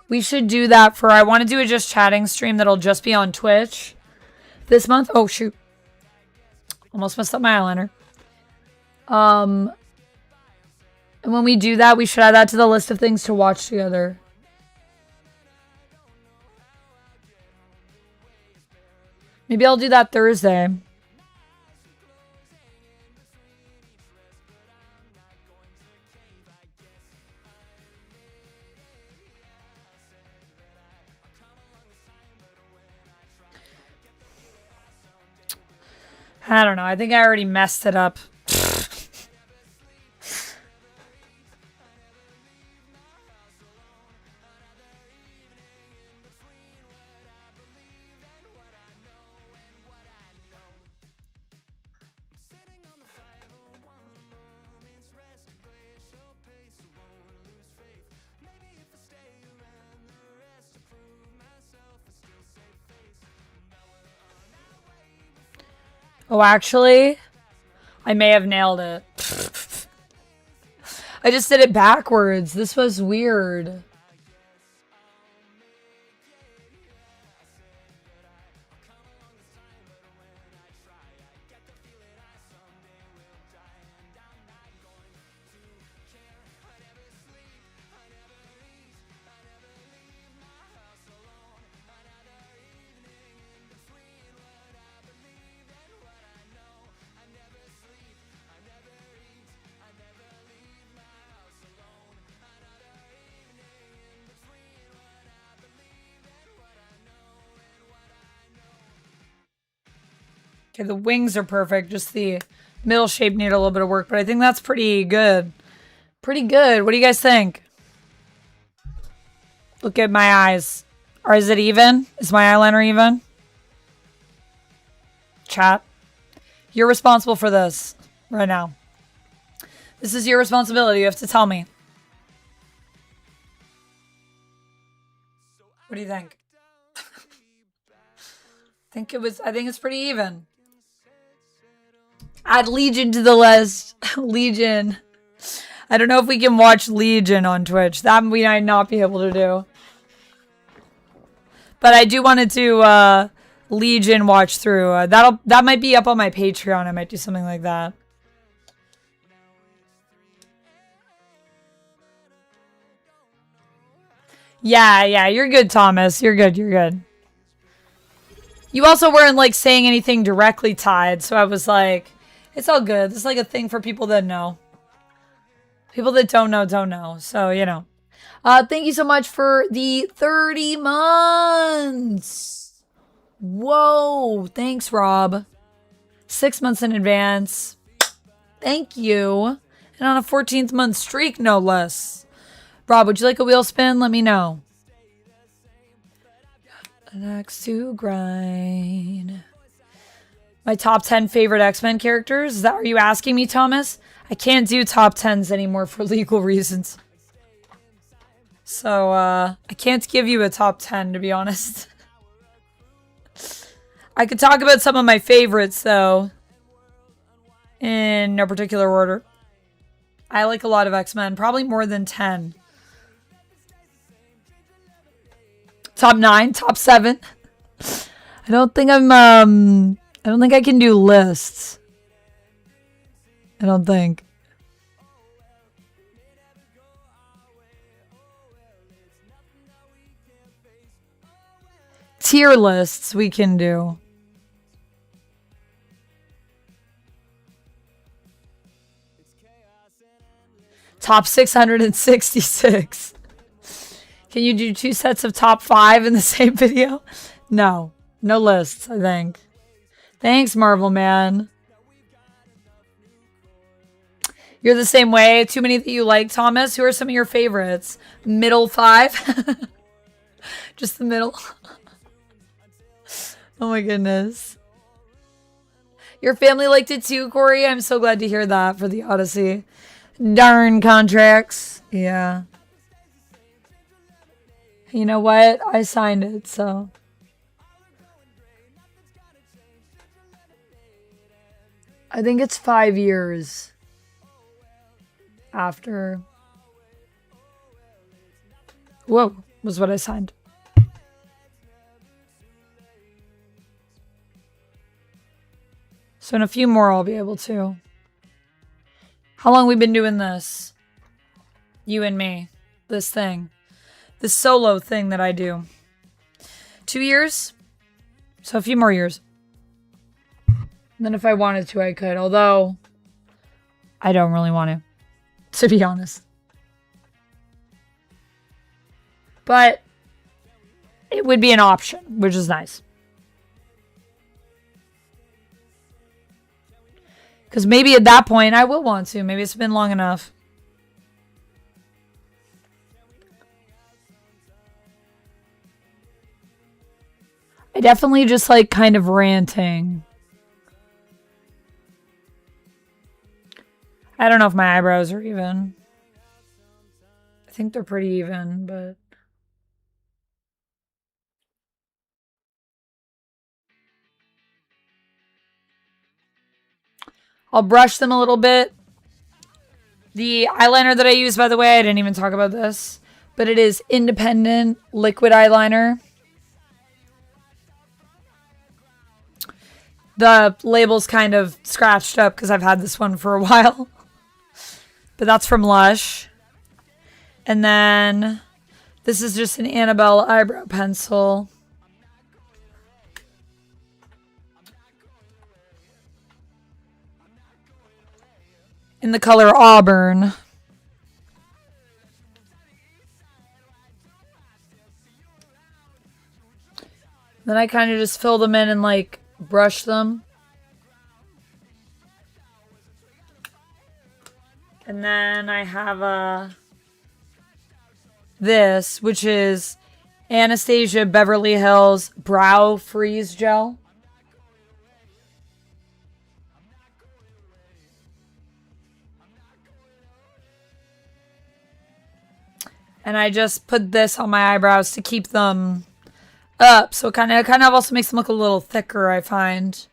We should do that for, I want to do a just chatting stream that'll just be on Twitch this month. Oh shoot. Almost messed up my eyeliner. And when we do that, we should add that to the list of things to watch together. Maybe I'll do that Thursday. I don't know. I think I already messed it up. Oh, actually, I may have nailed it. I just did it backwards. This was weird. Okay, the wings are perfect. Just the middle shape needed a little bit of work, but I think that's pretty good. Pretty good. What do you guys think? Look at my eyes. Or is it even? Is my eyeliner even? Chat. You're responsible for this right now. This is your responsibility. You have to tell me. What do you think? I think it's pretty even. Add Legion to the list. Legion. I don't know if we can watch Legion on Twitch. That we might not be able to do. But I do want to do Legion watch through. That might be up on my Patreon. I might do something like that. Yeah, you're good, Thomas. You're good. You also weren't like saying anything directly tied, so I was like, it's all good. This is like a thing for people that know. People that don't know. So, you know. Thank you so much for the 30 months. Whoa. Thanks, Rob. 6 months in advance. Thank you. And on a 14th month streak, no less. Rob, would you like a wheel spin? Let me know. Next to grind. My top 10 favorite X-Men characters? Are you asking me, Thomas? I can't do top 10s anymore for legal reasons. So, I can't give you a top 10, to be honest. I could talk about some of my favorites, though. In no particular order. I like a lot of X-Men. Probably more than 10. Top 9, top 7. I don't think I can do lists. I don't think. Tier lists we can do. Top 666. Can you do 2 sets of top 5 in the same video? No. No lists, I think. Thanks, Marvel Man. You're the same way. Too many that you like, Thomas. Who are some of your favorites? Middle 5? Just the middle. Oh my goodness. Your family liked it too, Corey. I'm so glad to hear that for the Odyssey. Darn contracts. Yeah. You know what? I signed it, so. I think it's 5 years after. Whoa, was what I signed. So in a few more, I'll be able to. How long we been doing this? You and me. This thing. This solo thing that I do. 2 years? So a few more years. And then if I wanted to, I could. Although, I don't really want to be honest. But, it would be an option, which is nice. Because maybe at that point, I will want to. Maybe it's been long enough. I definitely just like kind of ranting. I don't know if my eyebrows are even. I think they're pretty even, but. I'll brush them a little bit. The eyeliner that I use, by the way, I didn't even talk about this, but it is independent liquid eyeliner. The label's kind of scratched up because I've had this one for a while. But that's from Lush. And then this is just an Annabelle eyebrow pencil. In the color Auburn. Then I kind of just fill them in and like brush them. And then I have this, which is Anastasia Beverly Hills Brow Freeze Gel. And I just put this on my eyebrows to keep them up, so it kind of also makes them look a little thicker, I find.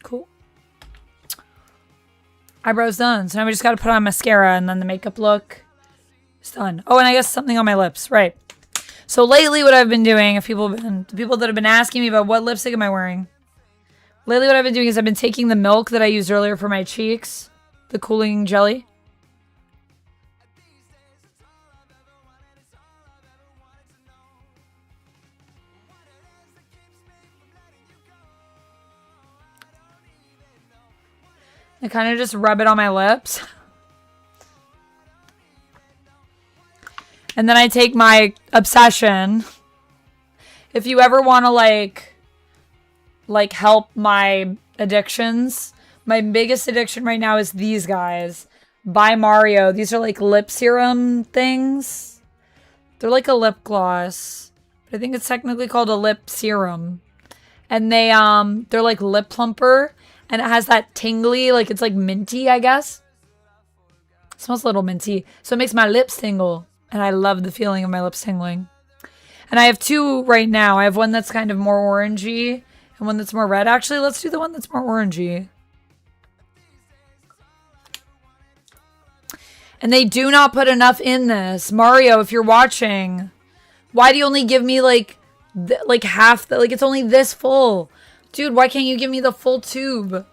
Cool. Eyebrows done. So now we just got to put on mascara and then the makeup look is done. Oh, and I guess something on my lips. Right. So lately what I've been doing, the people that have been asking me about what lipstick am I wearing. Lately what I've been doing is I've been taking the milk that I used earlier for my cheeks, the cooling jelly. I kind of just rub it on my lips. And then I take my obsession. If you ever want to like help my addictions, my biggest addiction right now is these guys. By Mario. These are like lip serum things. They're like a lip gloss. But I think it's technically called a lip serum. And they're like lip plumper. And it has that tingly, like it's like minty, I guess. It smells a little minty. So it makes my lips tingle. And I love the feeling of my lips tingling. And I have two right now. I have one that's kind of more orangey and one that's more red. Actually, let's do the one that's more orangey. And they do not put enough in this. Mario, if you're watching, why do you only give me like half the, like it's only this full? Dude, why can't you give me the full tube?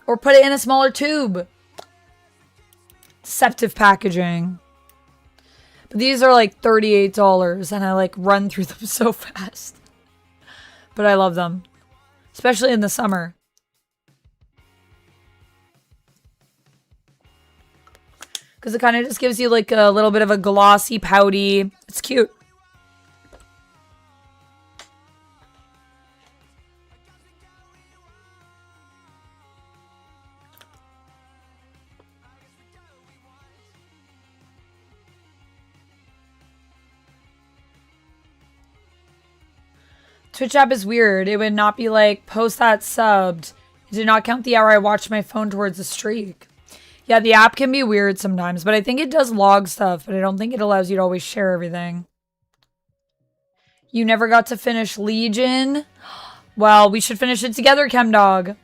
Or put it in a smaller tube? Deceptive packaging. But these are like $38 and I like run through them so fast. But I love them. Especially in the summer. Because it kind of just gives you like a little bit of a glossy, pouty. It's cute. Twitch app is weird. It would not be like, post that subbed. It did not count the hour I watched my phone towards a streak. Yeah, the app can be weird sometimes, but I think it does log stuff, but I don't think it allows you to always share everything. You never got to finish Legion? Well, we should finish it together, ChemDog.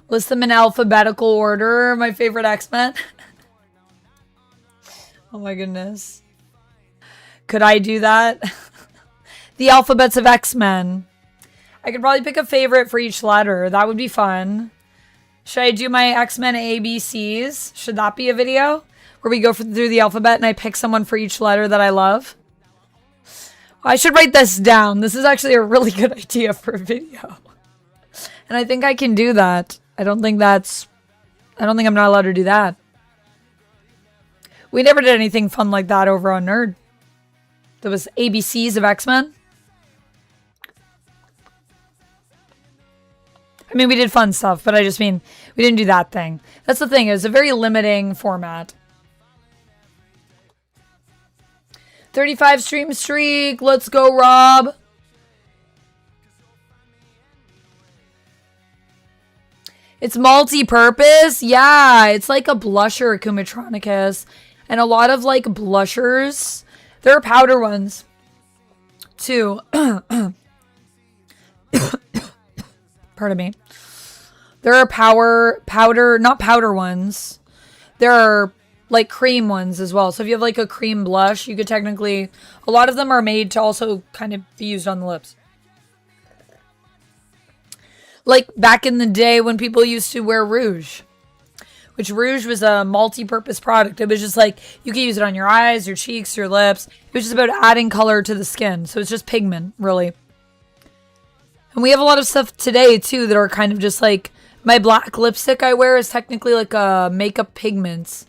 List them in alphabetical order. My favorite X-Men. Oh my goodness. Could I do that? The alphabets of X-Men. I could probably pick a favorite for each letter. That would be fun. Should I do my X-Men ABCs? Should that be a video? Where we go through the alphabet and I pick someone for each letter that I love? I should write this down. This is actually a really good idea for a video. And I think I can do that. I don't think I'm not allowed to do that. We never did anything fun like that over on Nerd. There was ABCs of X-Men. I mean, we did fun stuff, but I just mean, we didn't do that thing. That's the thing, it was a very limiting format. 35 stream streak, let's go, Rob. It's multi-purpose? Yeah, it's like a blusher, Kumatronicus. And a lot of like blushers. There are powder ones too. Pardon me. There are not powder ones. There are like cream ones as well. So if you have like a cream blush, you could technically, a lot of them are made to also kind of be used on the lips. Like back in the day when people used to wear rouge, which rouge was a multi-purpose product. It was just like, you could use it on your eyes, your cheeks, your lips. It was just about adding color to the skin. So it's just pigment, really. And we have a lot of stuff today, too, that are kind of just like... My black lipstick I wear is technically like a makeup pigments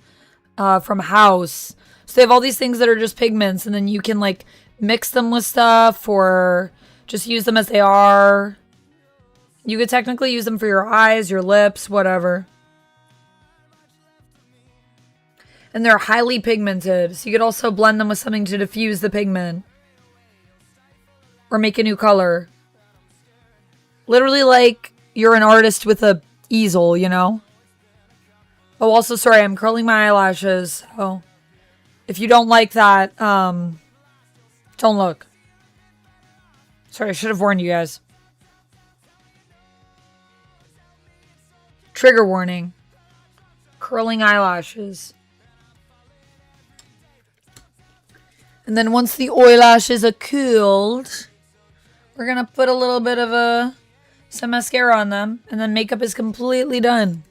from House. So they have all these things that are just pigments, and then you can like mix them with stuff or just use them as they are. You could technically use them for your eyes, your lips, whatever. And they're highly pigmented, so you could also blend them with something to diffuse the pigment. Or make a new color. Literally like you're an artist with a easel, you know? Oh, also, sorry, I'm curling my eyelashes, so... If you don't like that, don't look. Sorry, I should have warned you guys. Trigger warning. Curling eyelashes. And then once the eyelashes are cooled, we're gonna put a little bit of some mascara on them, and then makeup is completely done.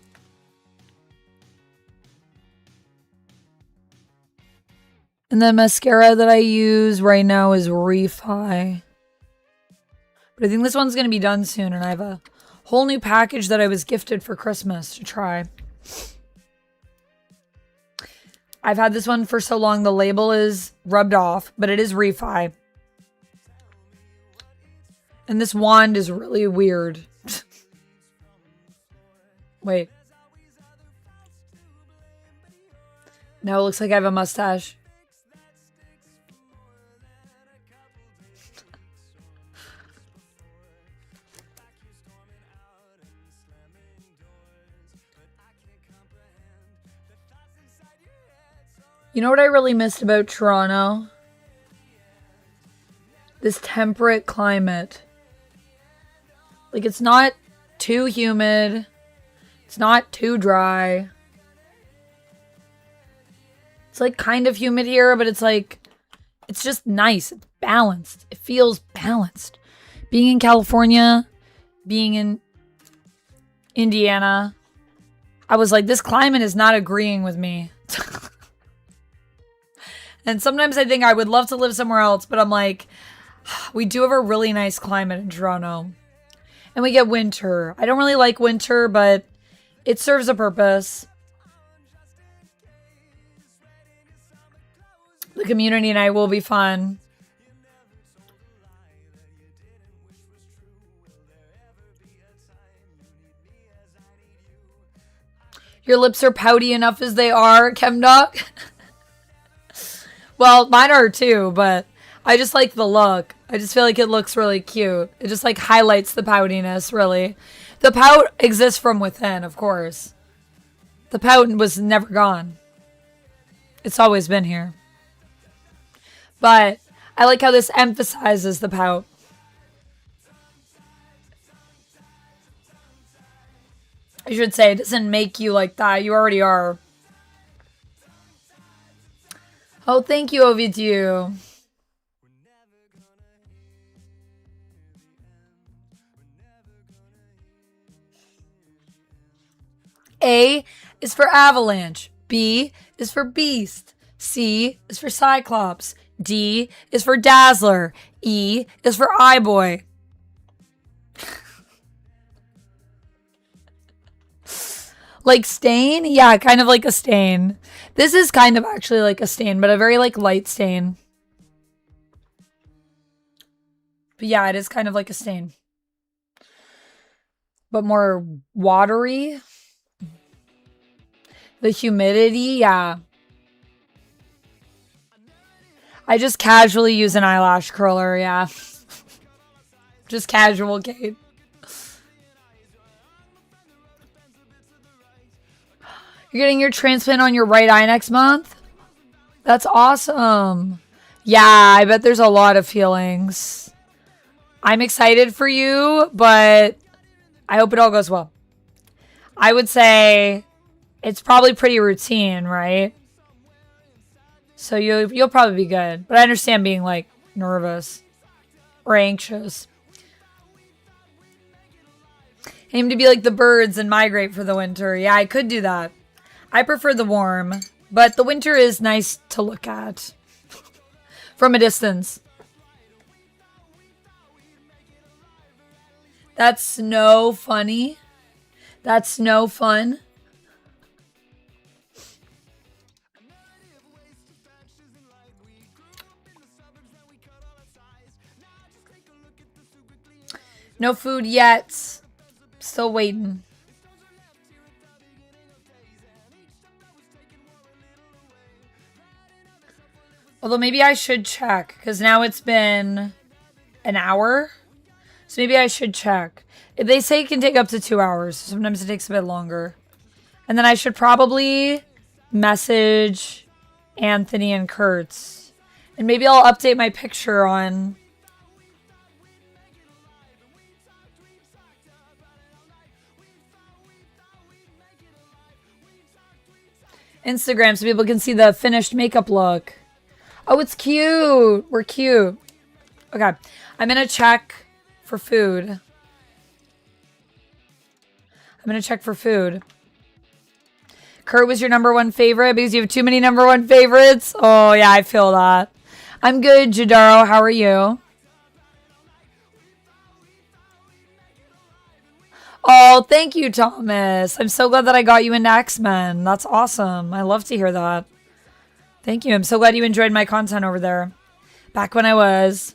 And the mascara that I use right now is Refi. But I think this one's going to be done soon, and I have a whole new package that I was gifted for Christmas to try. I've had this one for so long, the label is rubbed off, but it is Refi. And this wand is really weird. Wait. Now it looks like I have a mustache. You know what I really missed about Toronto? This temperate climate. Like, it's not too humid. It's not too dry. It's like kind of humid here, but it's like, it's just nice. It's balanced. It feels balanced. Being in California, being in Indiana, I was like, this climate is not agreeing with me. And sometimes I think I would love to live somewhere else, but I'm like, we do have a really nice climate in Toronto. And we get winter. I don't really like winter, but it serves a purpose. The community night will be fun. Your lips are pouty enough as they are, Chemdoc. Well, mine are too, but I just like the look. I just feel like it looks really cute. It just like highlights the poutiness, really. The pout exists from within, of course. The pout was never gone. It's always been here. But I like how this emphasizes the pout. I should say, it doesn't make you like that. You already are. Oh, thank you, Ovidiu. A is for Avalanche. B is for Beast. C is for Cyclops. D is for Dazzler. E is for Eyeboy. Like stain? Yeah, kind of like a stain. This is kind of actually like a stain, but a very like light stain. But yeah, it is kind of like a stain. But more watery. The humidity, yeah. I just casually use an eyelash curler, yeah. Just casual, Kate. You're getting your transplant on your right eye next month? That's awesome. Yeah, I bet there's a lot of feelings. I'm excited for you, but I hope it all goes well. I would say it's probably pretty routine, right? So you'll probably be good. But I understand being like nervous or anxious. Aim to be like the birds and migrate for the winter. Yeah, I could do that. I prefer the warm, but the winter is nice to look at from a distance. That's no funny. That's no fun. No food yet. Still waiting. Although maybe I should check, because now it's been an hour. So maybe I should check. They say it can take up to 2 hours. Sometimes it takes a bit longer. And then I should probably message Anthony and Kurtz. And maybe I'll update my picture on... Instagram so people can see the finished makeup look. Oh, it's cute. We're cute. Okay. I'm going to check for food. I'm going to check for food. Kurt was your #1 favorite because you have too many #1 favorites. Oh, yeah, I feel that. I'm good, Jadaro. How are you? Oh, thank you, Thomas. I'm so glad that I got you into X-Men. That's awesome. I love to hear that. Thank you. I'm so glad you enjoyed my content over there. Back when I was.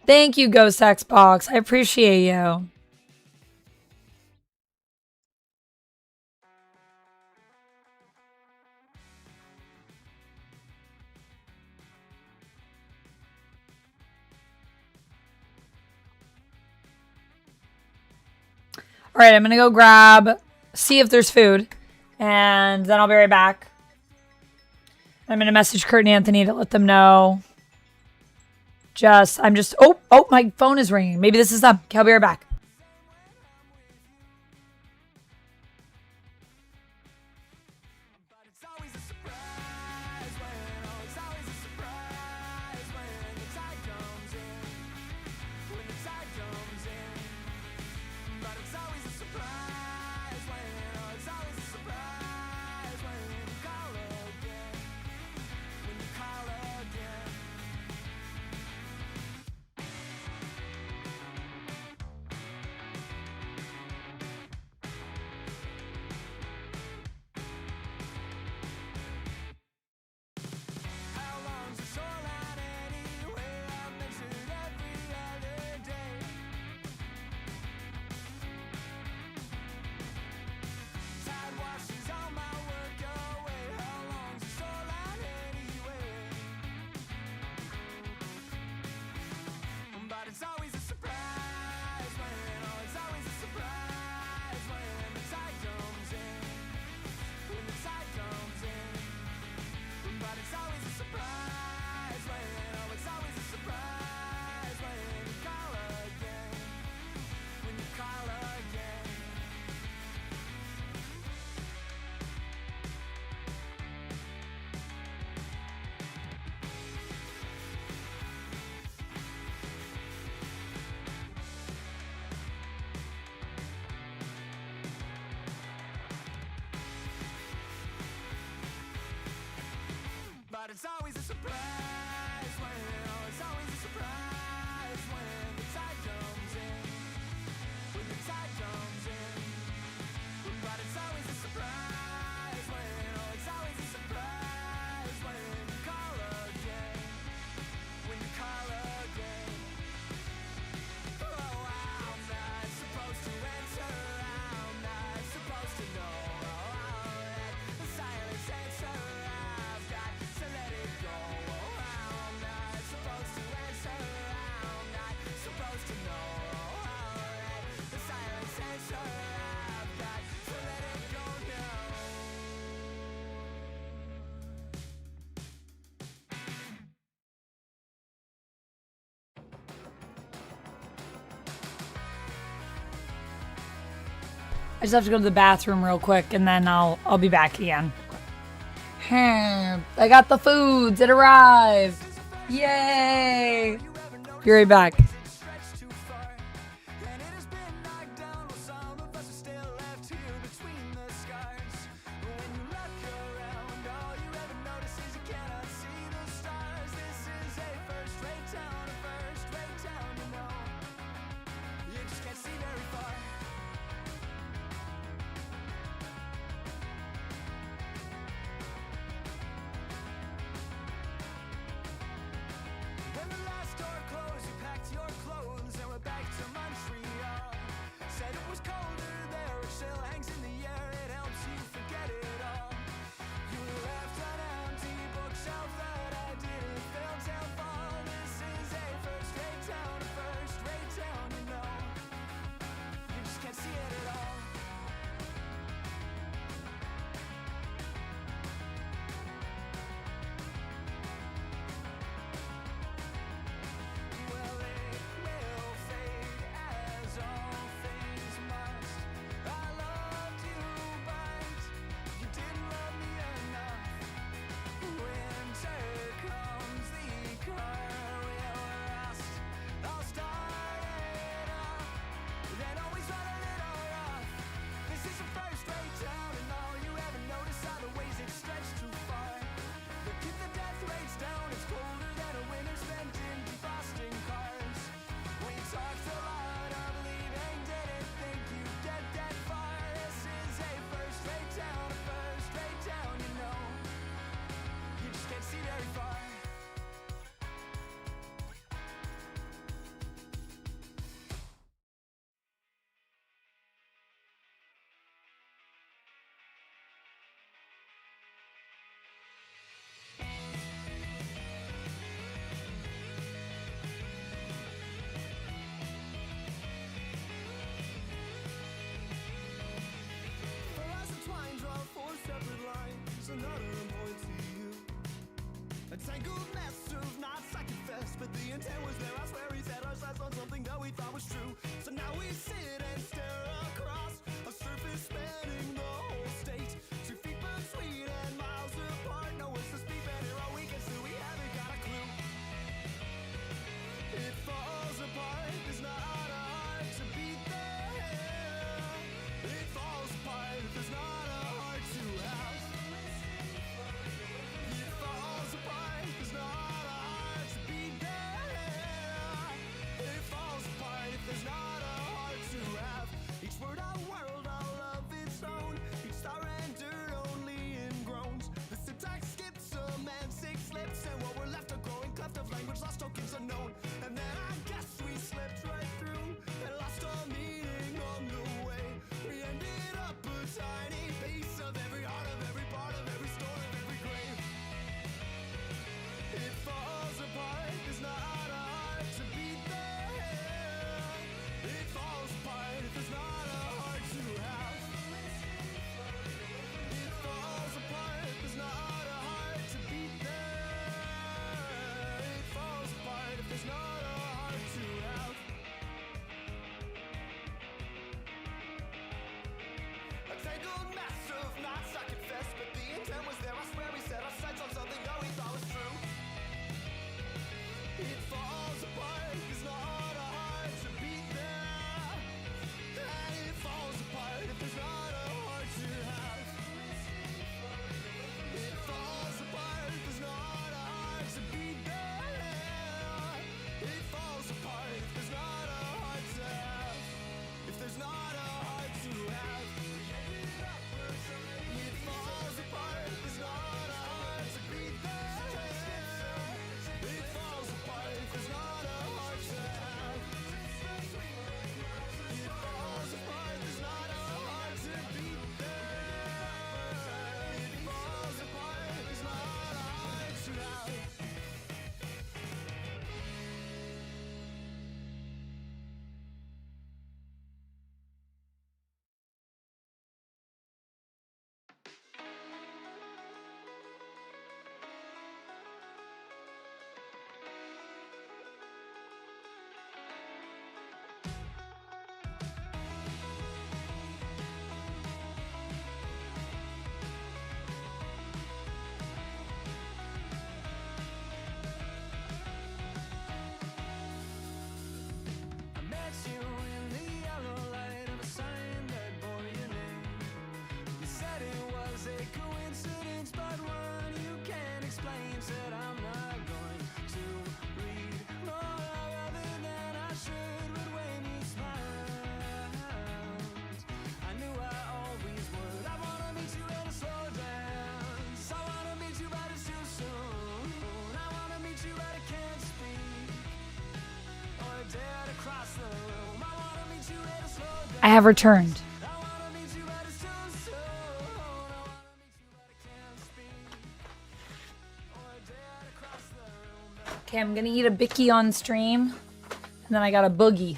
Thank you, Ghost Xbox. I appreciate you. All right, I'm going to go grab, see if there's food, and then I'll be right back. I'm going to message Kurt and Anthony to let them know. Oh, my phone is ringing. Maybe this is them. Okay, I'll be right back. But it's always a surprise when, oh, it's always a surprise when the tide comes in. When the tide comes in. But it's always a surprise when, oh, it's always a surprise when you call again. When you call again. Oh, I'm not supposed to answer. I'm not supposed to know. Oh, the silence answer. I've got to let it go. Oh, I'm not supposed to answer. I'm not supposed to know. Oh, the silence answer. I've got to let it go now. I just have to go to the bathroom real quick, and then I'll be back again. I got the foods. It arrived. Yay! Be right back. Stretched too far, and it has been knocked down while some of us are still left here between the scars. When you look around, all you ever notice is you cannot see the stars. This is a first Mangled, massive, not I confess, but the intent was there. I swear we set our sights on something that we thought was true. It falls apart, it's not hard to beat there. And it falls apart if there's not a heart to have. It falls apart, there's not a heart to beat there. It falls apart if there's not a heart to have. If there's not a heart to have. It falls apart, there's not a heart to beat there. It falls apart if there's not a heart to have. It falls apart, there's not a heart to beat there. It falls apart, there's not a heart to have. I met you in the yellow light of a sign that bore your name. You said it was a coincidence, but one you can't explain. Said I'm not going to read more other than I should, but when you smiled, I knew I always would. I wanna meet you at a slow dance. I wanna meet you, but it's too soon. I wanna meet you, but I can't speak. Or dare to cross the room. I wanna meet you at a slow dance. I have returned. I wanna meet you, but it's too soon. I wanna meet you, but I can't speak. Or dare to cross the room. Okay, I'm gonna eat a bicky on stream, and then I got a boogie.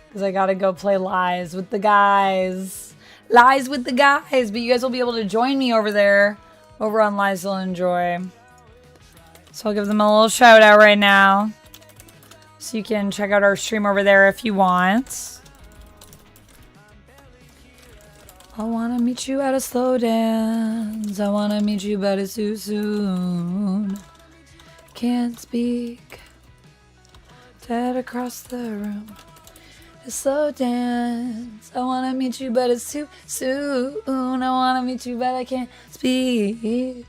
Because I gotta go play Lies with the guys. Lies with the guys! But you guys will be able to join me over there, over on Lies You'll Enjoy. So I'll give them a little shout out right now. So you can check out our stream over there if you want. I wanna meet you at a slow dance. I wanna meet you, but it's too soon. Can't speak. Dead across the room. A slow dance. I wanna meet you, but it's too soon. I wanna meet you, but I can't speak.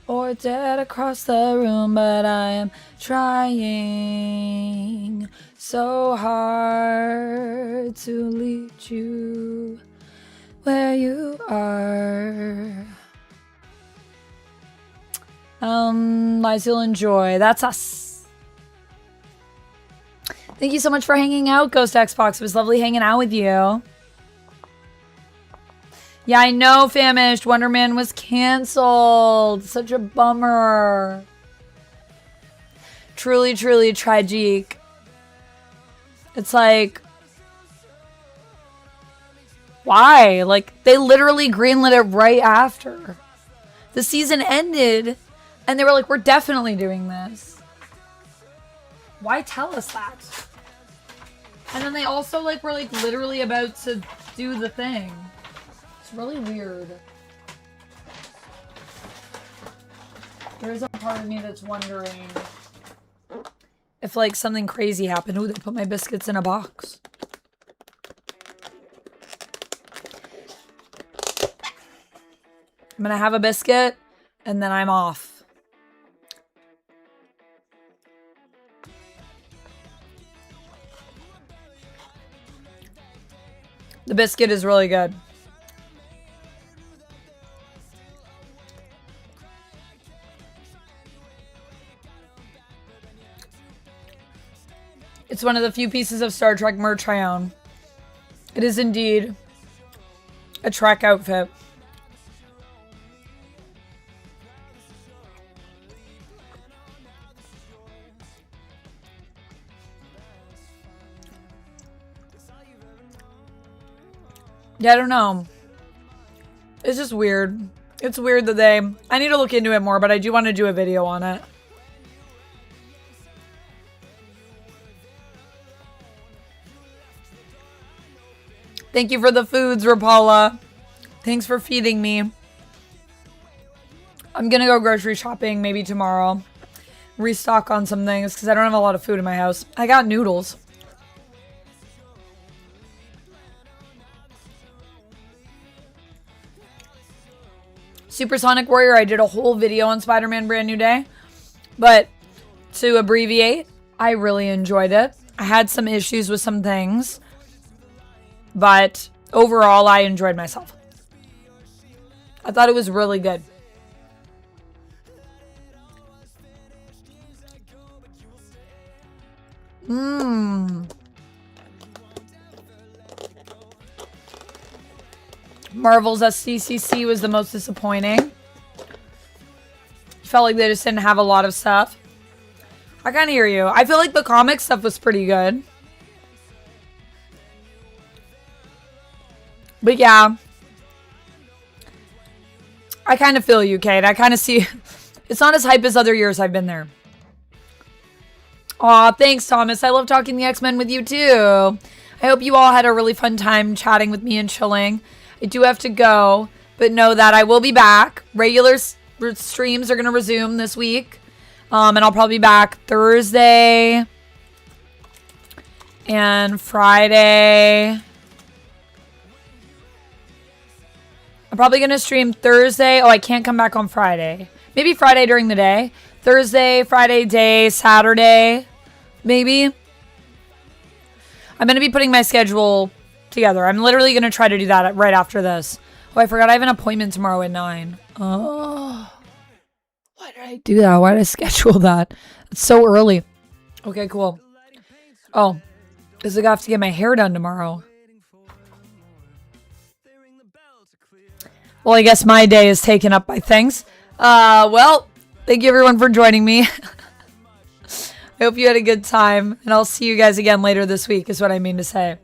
Or dead across the room, but I am trying so hard to lead you where you are. Lies You'll Enjoy. That's us. Thank you so much for hanging out, Ghost Xbox. It was lovely hanging out with you. Yeah, I know, Famished. Wonder Man was canceled. Such a bummer. Truly, truly tragic. It's like, why? Like, they literally greenlit it right after. The season ended, and they were like, we're definitely doing this. Why tell us that? And then they also, like, were, like, literally about to do the thing. It's really weird. There is a part of me that's wondering if, like, something crazy happened. Ooh, they put my biscuits in a box. I'm gonna have a biscuit, and then I'm off. The biscuit is really good. It's one of the few pieces of Star Trek merch I own. It is indeed a Trek outfit. Yeah, I don't know. It's just weird. It's weird that they... I need to look into it more, but I do want to do a video on it. Thank you for the foods, Rapala. Thanks for feeding me. I'm gonna go grocery shopping maybe tomorrow. Restock on some things because I don't have a lot of food in my house. I got noodles. Supersonic Warrior, I did a whole video on Spider-Man Brand New Day. But to abbreviate, I really enjoyed it. I had some issues with some things. But overall, I enjoyed myself. I thought it was really good. Marvel's SDCC was the most disappointing. Felt like they just didn't have a lot of stuff. I kind of hear you. I feel like the comic stuff was pretty good. But yeah. I kind of feel you, Kate. I kind of see... It's not as hype as other years I've been there. Aw, thanks, Thomas. I love talking the X-Men with you, too. I hope you all had a really fun time chatting with me and chilling. I do have to go, but know that I will be back. Regular streams are going to resume this week. And I'll probably be back Thursday and Friday. I'm probably going to stream Thursday. Oh, I can't come back on Friday. Maybe Friday during the day. Thursday, Friday day, Saturday, maybe. I'm going to be putting my schedule together. I'm literally going to try to do that right after this. Oh, I forgot I have an appointment tomorrow at 9. Oh. Why did I do that? Why did I schedule that? It's so early. Okay, cool. Oh. Because I have to get my hair done tomorrow. Well, I guess my day is taken up by things. Well, thank you everyone for joining me. I hope you had a good time. And I'll see you guys again later this week is what I mean to say.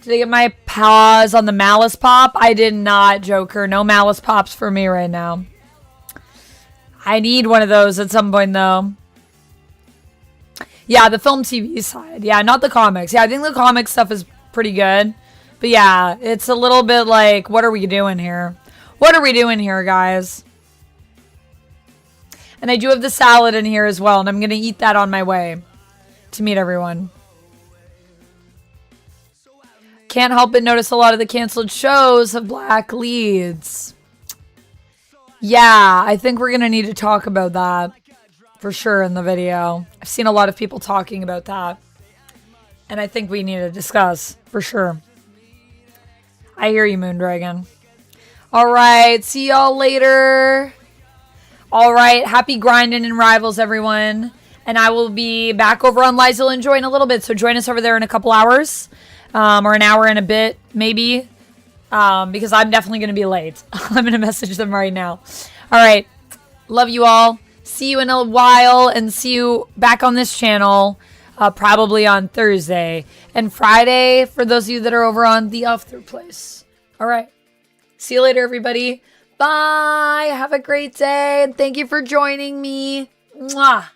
Did I get my pause on the Malice Pop? I did not, Joker. No Malice Pops for me right now. I need one of those at some point, though. Yeah, the film TV side. Yeah, not the comics. Yeah, I think the comic stuff is pretty good. But yeah, it's a little bit like, what are we doing here? What are we doing here, guys? And I do have the salad in here as well, and I'm going to eat that on my way to meet everyone. Can't help but notice a lot of the canceled shows have black leads. Yeah, I think we're going to need to talk about that for sure in the video. I've seen a lot of people talking about that. And I think we need to discuss for sure. I hear you, Moondragon. All right, see y'all later. All right, happy grinding in Rivals, everyone. And I will be back over on Lizel and Joy in a little bit. So join us over there in a couple hours. Or an hour and a bit, maybe. Because I'm definitely going to be late. I'm going to message them right now. All right. Love you all. See you in a while. And see you back on this channel. Probably on Thursday. And Friday, for those of you that are over on the Other Place. All right. See you later, everybody. Bye. Have a great day. And thank you for joining me. Mwah.